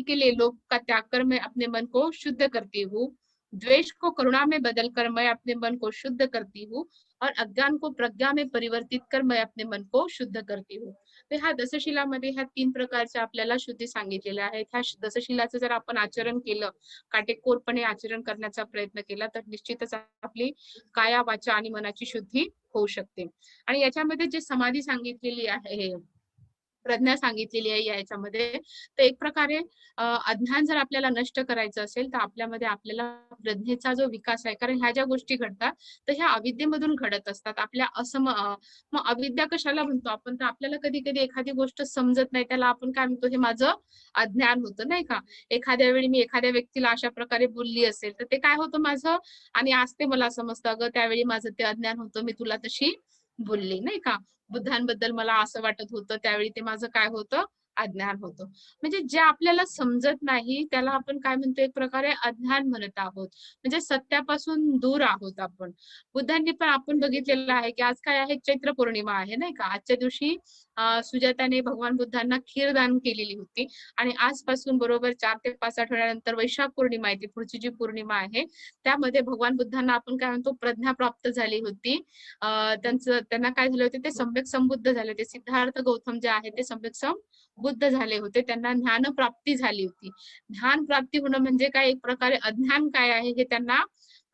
के लिए लोभ का त्याग कर मैं अपने मन को शुद्ध करती हूँ। द्वेष को करुणा में बदल कर मैं अपने मन को शुद्ध करती हूँ और अज्ञान को प्रज्ञा में परिवर्तित कर मैं अपने मन को शुद्ध करती हूँ. तर ह्या दशशिलामध्ये ह्या 3 प्रकारच्या आपल्याला शुद्धी सांगितलेल्या आहेत. ह्या दशशिलाचं जर आपण आचरण केलं, काटेकोरपणे आचरण करण्याचा प्रयत्न केला, तर निश्चितच आपली काया, वाचा आणि मनाची शुद्धी होऊ शकते. आणि याच्यामध्ये जे समाधी सांगितलेली आहे, प्रज्ञा सांगितलेली आहे याच्यामध्ये, तर एक प्रकारे अज्ञान जर आपल्याला नष्ट करायचं असेल तर आपल्यामध्ये आपल्याला प्रज्ञेचा जो विकास आहे, कारण ह्या ज्या गोष्टी घडतात तर ह्या अविद्येमधून घडत असतात. आपल्या मग अविद्या कशाला म्हणतो आपण, तर आपल्याला कधी कधी एखादी गोष्ट समजत नाही, त्याला आपण काय म्हणतो, हे माझं अज्ञान होतं, नाही का. एखाद्या वेळी मी एखाद्या व्यक्तीला अशा प्रकारे बोलली असेल तर ते काय होतं माझं, आणि आज ते मला समजतं, अगं त्यावेळी माझं ते अज्ञान होतं, मी तुला तशी बोलली, नाही का. बुद्धांबद्दल मला असं वाटत होतं, त्यावेळी ते माझं काय होतं, अज्ञान होतं. म्हणजे जे आपल्याला समजत नाही त्याला आपण काय म्हणतो, एक प्रकारे अज्ञान म्हणत आहोत, म्हणजे सत्यापासून दूर आहोत आपण. बुद्धांनी पण आपण बघितलेलं आहे की आज काय आहे, चैत्र पौर्णिमा आहे, नाही का. आजच्या दिवशी सुजाताने भगवान बुद्धांना खीरदान केलेली होती आणि आजपासून बरोबर 4 ते 5 आठवड्यानंतर वैशाख पौर्णिमा येते, पुढची जी पौर्णिमा आहे त्यामध्ये भगवान बुद्धांना आपण काय म्हणतो, प्रज्ञा प्राप्त झाली होती. त्यांना काय झाले होते, ते सम्यक संबुद्ध झाले होते. सिद्धार्थ गौतम जे आहे ते सम्यक बुद्ध झाले होते, त्यांना ज्ञान प्राप्ती झाली होती. ज्ञान प्राप्ती होणं म्हणजे काय, एक प्रकारे अज्ञान काय आहे हे त्यांना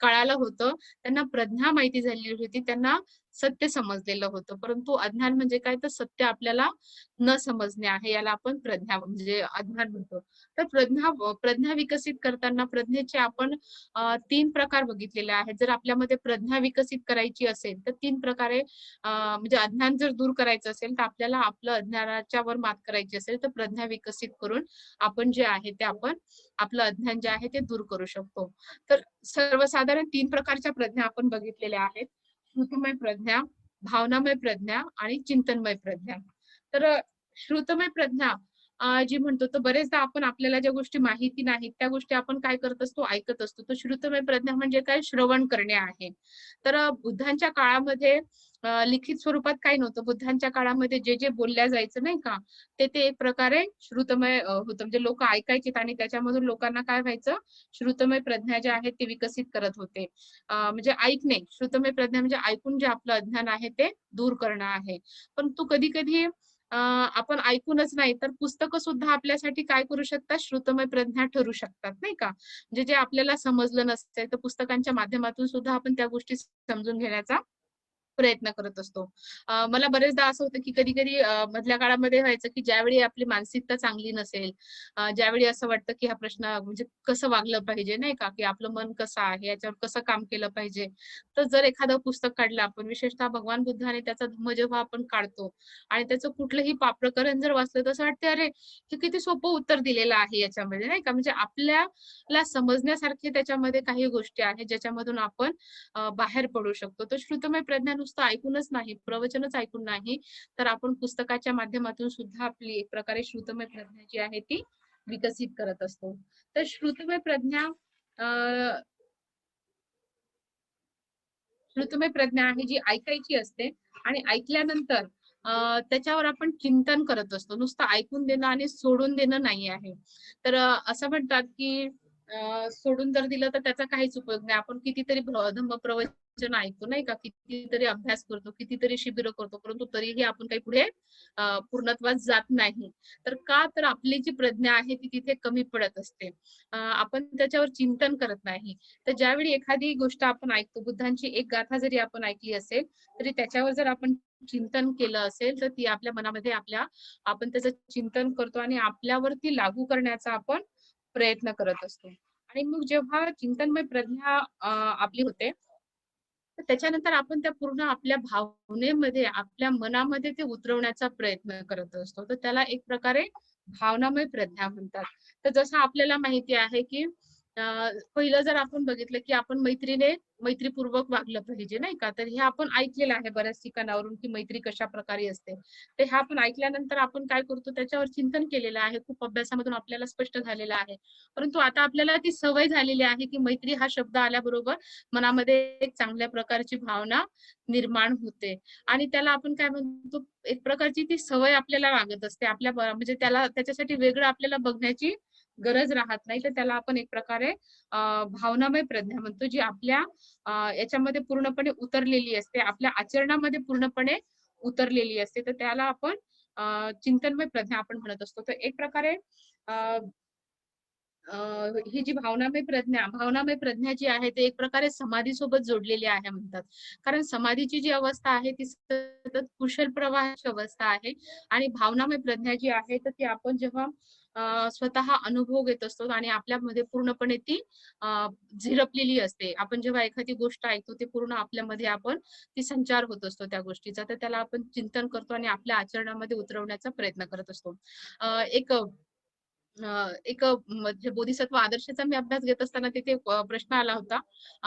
कळालं होतं, त्यांना प्रज्ञा माहिती झाली होती, त्यांना सत्य समजलेलं होतं. परंतु अज्ञान म्हणजे काय, तर सत्य आपल्याला न समजणे आहे, याला आपण प्रज्ञा म्हणजे अज्ञान म्हणतो. तर प्रज्ञा विकसित करताना प्रज्ञेचे आपण 3 प्रकार बघितलेले आहेत. जर आपल्यामध्ये प्रज्ञा विकसित करायची असेल तर 3 प्रकारे म्हणजे अज्ञान जर दूर करायचं असेल तर आपल्याला आपलं अज्ञानाच्या वर मात करायची असेल तर प्रज्ञा विकसित करून आपण जे आहे ते आपण आपलं अज्ञान जे आहे ते दूर करू शकतो. तर सर्वसाधारण 3 प्रकारच्या प्रज्ञा आपण बघितलेल्या आहेत. श्रुतमय प्रज्ञा, भावनामय प्रज्ञा आणि चिंतनमय प्रज्ञा. तर श्रुतमय प्रज्ञा जी म्हणतो, तर बरेचदा आपण आपल्याला ज्या गोष्टी माहिती नाहीत त्या गोष्टी आपण काय करत असतो, ऐकत असतो. तर श्रुतमय प्रज्ञा म्हणजे काय, श्रवण करणे आहे. तर बुद्धांच्या काळामध्ये लिखित स्वरूपात काही नव्हतं. बुद्धांच्या काळामध्ये जे जे बोलल्या जायचं, नाही का, ते ते एक प्रकारे श्रुतमय होतं. म्हणजे लोक ऐकायचे आणि त्याच्यामधून लोकांना काय व्हायचं, श्रुतमय प्रज्ञा ज्या आहेत ते विकसित करत होते. म्हणजे ऐकणे, श्रुतमय प्रज्ञा म्हणजे ऐकून जे आपलं अज्ञान आहे ते दूर करणं आहे. पण तू कधी कधी आपण ऐकूनच नाही तर पुस्तकं सुद्धा आपल्यासाठी काय करू शकतात, श्रुतमय प्रज्ञा ठरू शकतात, नाही का. म्हणजे जे आपल्याला समजलं नसतंय तर पुस्तकांच्या माध्यमातून सुद्धा आपण त्या गोष्टी समजून घेण्याचा प्रयत्न करत असतो. मला बरेचदा असं होतं की कधी-कधी मधल्या काळामध्ये व्हायचं की ज्यावेळी आपली मानसिकता चांगली नसेल, ज्यावेळी असं वाटतं की हा प्रश्न म्हणजे कसं वागलं पाहिजे, नाही का, की आपलं मन कसं आहे, याच्यावर कसं काम केलं पाहिजे. तर जर एखादं पुस्तक काढलं आपण, विशेषतः भगवान बुद्ध आणि त्याचा धम्म जेव्हा आपण काढतो आणि त्याचं कुठलंही प्रकरण जर वाचलं तर असं वाटतं, अरे हे किती सोपं उत्तर दिलेलं आहे याच्यामध्ये, नाही का. म्हणजे आपल्याला समजण्यासारखे त्याच्यामध्ये काही गोष्टी आहेत ज्याच्यामधून आपण बाहेर पडू शकतो. तर श्रुतमय प्रज्ञा नुसतं ऐकूनच नाही, प्रवचनच ऐकून नाही, तर आपण पुस्तकाच्या माध्यमातून सुद्धा आपली एक प्रकारे श्रुतमय प्रज्ञा जी आहे ती विकसित करत असतो. तर श्रुतमय प्रज्ञा आहे जी ऐकायची असते आणि ऐकल्यानंतर त्याच्यावर आपण चिंतन करत असतो. नुसतं ऐकून देणं आणि सोडून देणं नाही आहे. तर असं म्हणतात की सोडून जर दिलं तर त्याचा काहीच उपयोग नाही. आपण कितीतरी धम्म प्रवचन ऐकतो, नाही का, कितीतरी अभ्यास करतो, कितीतरी शिबिरं करतो, परंतु तरीही आपण काही पुढे पूर्णत्वास जात नाही. तर का, तर आपली जी प्रज्ञा आहे ती तिथे कमी पडत असते. आपण त्याच्यावर चिंतन करत नाही. तर ज्यावेळी एखादी गोष्ट आपण ऐकतो, बुद्धांची एक गाथा जरी आपण ऐकली असेल तरी त्याच्यावर जर आपण चिंतन केलं असेल, तर ती आपल्या मनामध्ये आपण त्याचं चिंतन करतो आणि आपल्यावरती लागू करण्याचा आपण प्रयत्न करत असतो. आणि मग जेव्हा चिंतनमय प्रज्ञा आपली होते, तर त्याच्यानंतर आपण त्या पूर्ण आपल्या भावनेमध्ये, आपल्या मनामध्ये ते उतरवण्याचा प्रयत्न करत असतो. तर त्याला एक प्रकारे भावनामय प्रज्ञा म्हणतात. तर जसं आपल्याला माहिती आहे, की अ, पहिलं जर आपण बघितलं, की आपण मैत्रीपूर्वक वागलं पाहिजे, नाही का? तर हे आपण ऐकलेलं आहे बऱ्याच ठिकाणावरून, की मैत्री कशाप्रकारे असते. तर हे आपण ऐकल्यानंतर आपण काय करतो, त्याच्यावर चिंतन केलेलं आहे. खूप अभ्यासामधून आपल्याला स्पष्ट झालेलं आहे. परंतु आता आपल्याला ती सवय झालेली आहे, की मैत्री हा शब्द आल्याबरोबर मनामध्ये एक चांगल्या प्रकारची भावना निर्माण होते आणि त्याला आपण काय म्हणतो, एक प्रकारची ती सवय आपल्याला लागत असते. म्हणजे त्याच्यासाठी वेगळं आपल्याला बघण्याची गरज राहत नाही. तर त्याला आपण एक प्रकारे भावनामय प्रज्ञा म्हणतो, जी आपल्या याच्यामध्ये पूर्णपणे उतरलेली असते. आपल्या आचरणामध्ये पूर्णपणे उतरलेली असते. तर त्याला आपण चिंतनमय प्रज्ञा आपण म्हणत असतो. तर एक प्रकारे अ, अ, ही जी भावनामय प्रज्ञा जी आहे, ते एक प्रकारे समाधीसोबत जोडलेली आहे म्हणतात. कारण समाधीची जी अवस्था आहे, ती सतत कुशल प्रवाहाची अवस्था आहे आणि भावनामय प्रज्ञा जी आहे, तर ती आपण जेव्हा स्वतः अनुभव घेत असतो आणि आपल्यामध्ये पूर्णपणे ती अ, झिरपलेली असते. आपण जेव्हा एखादी गोष्ट ऐकतो, ते पूर्ण आपल्यामध्ये ती संचार होत असतो त्या गोष्टीचा. तर त्याला आपण चिंतन करतो आणि आपल्या आचरणामध्ये उतरवण्याचा प्रयत्न करत असतो. अ, एक म्हणजे बोधिसत्व आदर्शाचा मी अभ्यास घेत असताना तिथे प्रश्न आला होता.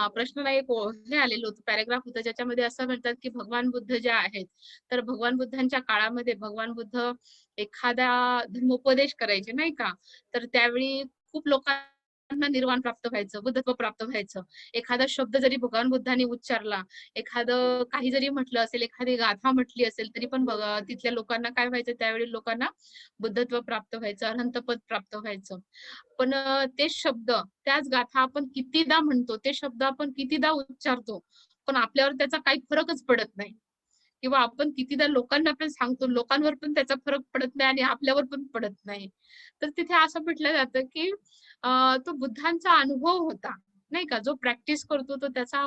प्रश्नाला हे आलेलं होतं, पॅराग्राफ होतं, ज्याच्यामध्ये असं म्हणतात, की भगवान बुद्ध जे आहेत, तर भगवान बुद्धांच्या काळामध्ये भगवान बुद्ध एखादा धर्मोपदेश करायचे, नाही का? तर त्यावेळी खूप लोकांना निर्वाण प्राप्त व्हायचं, बुद्धत्व प्राप्त व्हायचं. एखादा शब्द जरी भगवान बुद्धांनी उच्चारला, एखादं काही जरी म्हटलं असेल, एखादी गाथा म्हटली असेल, तरी पण तिथल्या लोकांना काय व्हायचं, त्यावेळी लोकांना बुद्धत्व प्राप्त व्हायचं, अनंतपद प्राप्त व्हायचं. पण तेच शब्द, त्याच गाथा आपण कितीदा म्हणतो, ते शब्द आपण कितीदा उच्चारतो, पण आपल्यावर त्याचा काही फरकच पडत नाही. किंवा आपण कितीदा लोकांना पण सांगतो, लोकांवर पण त्याचा फरक पडत नाही आणि आपल्यावर पण पडत नाही. तर तिथे असं म्हटलं जातं, की तो बुद्धांचा अनुभव होता, नाही का? जो प्रॅक्टिस करतो तो त्याचा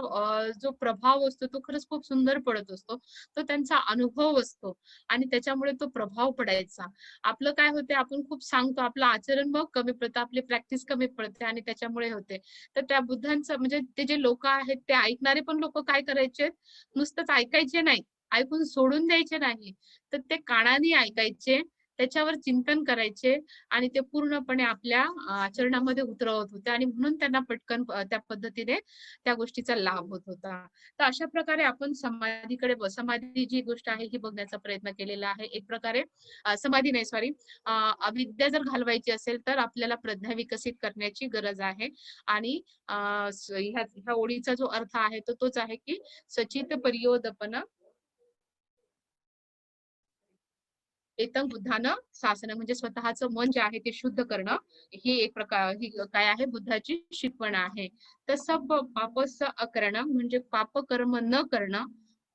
जो प्रभाव असतो तो खरंच खूप सुंदर पडत असतो. तो त्यांचा अनुभव असतो आणि त्याच्यामुळे तो प्रभाव पडायचा. आपलं काय होते, आपण खूप सांगतो, आपलं आचरण मग कमी पडतं, आपली प्रॅक्टिस कमी पडते आणि त्याच्यामुळे होते. तर त्या बुद्धांचं म्हणजे ते जे लोकं आहेत, ते ऐकणारे पण लोकं काय करायचे, नुसतंच ऐकायचे नाही, ऐकून सोडून द्यायचे नाही. तर ते कानाने ऐकायचे, त्याच्यावर चिंतन करायचे आणि ते पूर्णपणे आपल्या आचरणामध्ये उतरवत होते आणि म्हणून त्यांना पटकन त्या पद्धतीने त्या गोष्टीचा लाभ होत होता. तर अशा प्रकारे आपण समाधी जी गोष्ट आहे ही बघण्याचा प्रयत्न केलेला आहे. एक प्रकारे समाधी नाही सॉरी अविद्या जर घालवायची असेल तर आपल्याला प्रज्ञा विकसित करण्याची गरज आहे आणि ह्या ओळीचा जो अर्थ आहे तो तोच आहे की सचित परियोदपन एतं बुद्धानं शासन म्हणजे स्वतःचं मन जे आहे ते शुद्ध करणं ही काय आहे बुद्धाची शिकवण आहे. तसं पापस अकरणं म्हणजे पापकर्म न करणं,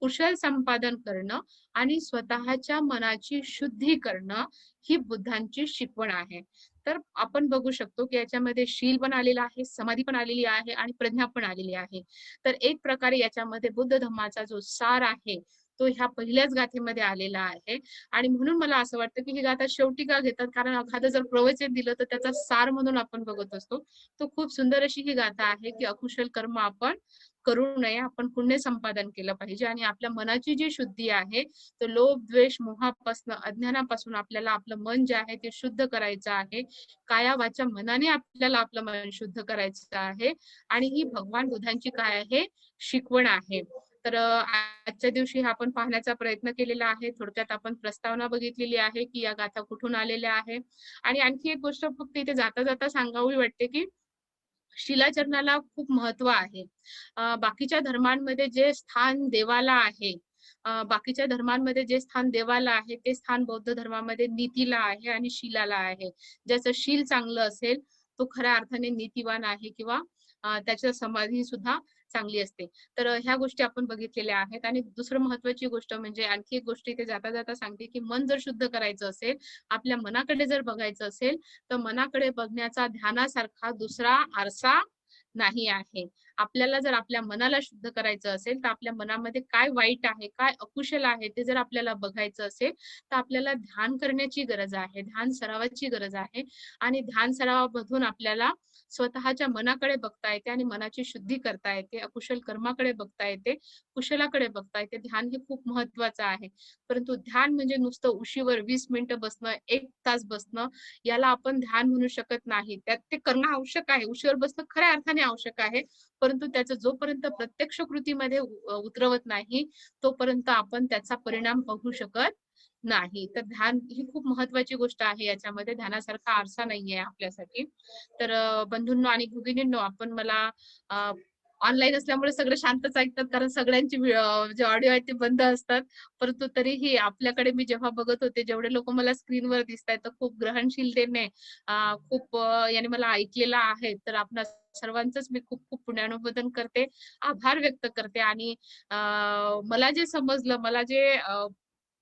कुशल संपादन करणं आणि स्वतःच्या मनाची शुद्धी करणं ही बुद्धांची शिकवण आहे. तर आपण बघू शकतो की याच्यामध्ये शील पण आलेला आहे, समाधी पण आलेली आहे आणि प्रज्ञा पण आलेली आहे. तर एक प्रकारे याच्यामध्ये बुद्ध धम्माचा जो सार आहे तो ह्या पहिल्याच गाथेमध्ये आलेला आहे. आणि म्हणून मला असं वाटतं, की ही गाथा शेवटी का घेतात? कारण एखादं जर प्रवचन दिलं, तर त्याचा सार म्हणून आपण बघत असतो. तो खूप सुंदर अशी ही गाथा आहे, की अकुशल कर्म आपण करू नये. आपण पुण्य संपादन केलं पाहिजे आणि आपल्या मनाची जी शुद्धी आहे, तो लोभ, द्वेष, मोहापासून, अज्ञानापासून आपल्याला आपलं मन जे आहे ते शुद्ध करायचं आहे. काया, वाचा, मनाने आपल्याला आपलं मन शुद्ध करायचं आहे आणि ही भगवान बुद्धांची काय आहे? शिकवण आहे. तर आजच्या दिवशी हा आपण पाहण्याचा प्रयत्न केलेला आहे. थोडक्यात आपण प्रस्तावना बघितलेली आहे, की या गाथा कुठून आलेल्या आहे. आणि आणखी एक गोष्ट फक्त इथे जाता-जाता सांगावी वाटते, की शिलाचरणाला खूप महत्त्व आहे. बाकीच्या धर्मांमध्ये जे स्थान देवाला आहे, बाकीच्या धर्मांमध्ये जे स्थान देवाला आहे, ते स्थान बौद्ध धर्मामध्ये नीतीला आहे आणि शीलाला आहे. ज्याचं शील चांगलं असेल, तो खऱ्या अर्थाने नीतिवान आहे किंवा त्याची समाधी सुद्धा चांगली असते. तर ह्या गोष्टी आपण बघितलेल्या आहेत आणि दुसरं महत्त्वाची गोष्ट म्हणजे आणखी एक गोष्ट इथे जाता-जाता सांगते, की मन जर शुद्ध करायचं असेल, आपल्या मनाकडे जर बघायचं असेल, तर मनाकडे बघण्याचा ध्यानासारखा दुसरा आरसा नाही आहे. आपल्याला जर आपल्या मनाला शुद्ध करायचं असेल, तर आपल्या मनामध्ये काय वाईट आहे, काय अकुशल आहे, ते जर आपल्याला बघायचं असेल, तर आपल्याला ध्यान करण्याची गरज आहे. ध्यान सरावाची गरज आहे आणि ध्यान सरावामधून आपल्याला स्वतःच्या मनाकडे बघता येते आणि मनाची शुद्धी करता येते. अकुशल कर्माकडे बघता येते, कुशलाकडे बघता येते. ध्यान हे खूप महत्त्वाचं आहे. परंतु ध्यान म्हणजे नुसतं उशीवर 20 मिनिटं बसणं, 1 तास बसणं, याला आपण ध्यान म्हणू शकत नाही. त्यात ते करणं आवश्यक आहे. उशीवर बसणं खऱ्या अर्थाने आवश्यक आहे. परंतु त्याचं जोपर्यंत प्रत्यक्ष कृतीमध्ये उतरवत नाही, तोपर्यंत आपण त्याचा परिणाम बघू शकत नाही. तर ध्यान ही खूप महत्त्वाची गोष्ट आहे याच्यामध्ये. ध्यानासारखा आरसा नाहीये आपल्यासाठी. तर बंधूंनो आणि भगिनींनो, आपण मला ऑनलाईन असल्यामुळे सगळे शांतच ऐकतात कारण सगळ्यांची जे ऑडिओ आहेत ते बंद असतात. परंतु तरीही आपल्याकडे मी जेव्हा बघत होते, जेवढे लोकं मला स्क्रीनवर दिसतायत, तर खूप ग्रहणशीलतेने खूप याने मला ऐकलेलं आहे. तर आपणा सर्वांचंच मी खूप खूप पुण्यानुमोदन करते, आभार व्यक्त करते आणि अ, मला जे समजलं, मला जे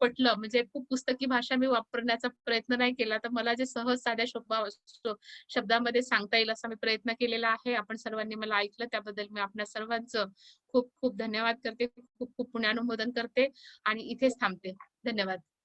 पटलं म्हणजे खूप पुस्तकी भाषा मी वापरण्याचा प्रयत्न नाही केला. तर मला जे सहज साध्या शब्दामध्ये सांगता येईल असा मी प्रयत्न केलेला आहे. आपण सर्वांनी मला ऐकलं त्याबद्दल मी आपल्या सर्वांचं खूप खूप धन्यवाद करते. खूप खूप पुण्यानुमोदन करते आणि इथेच थांबते. धन्यवाद.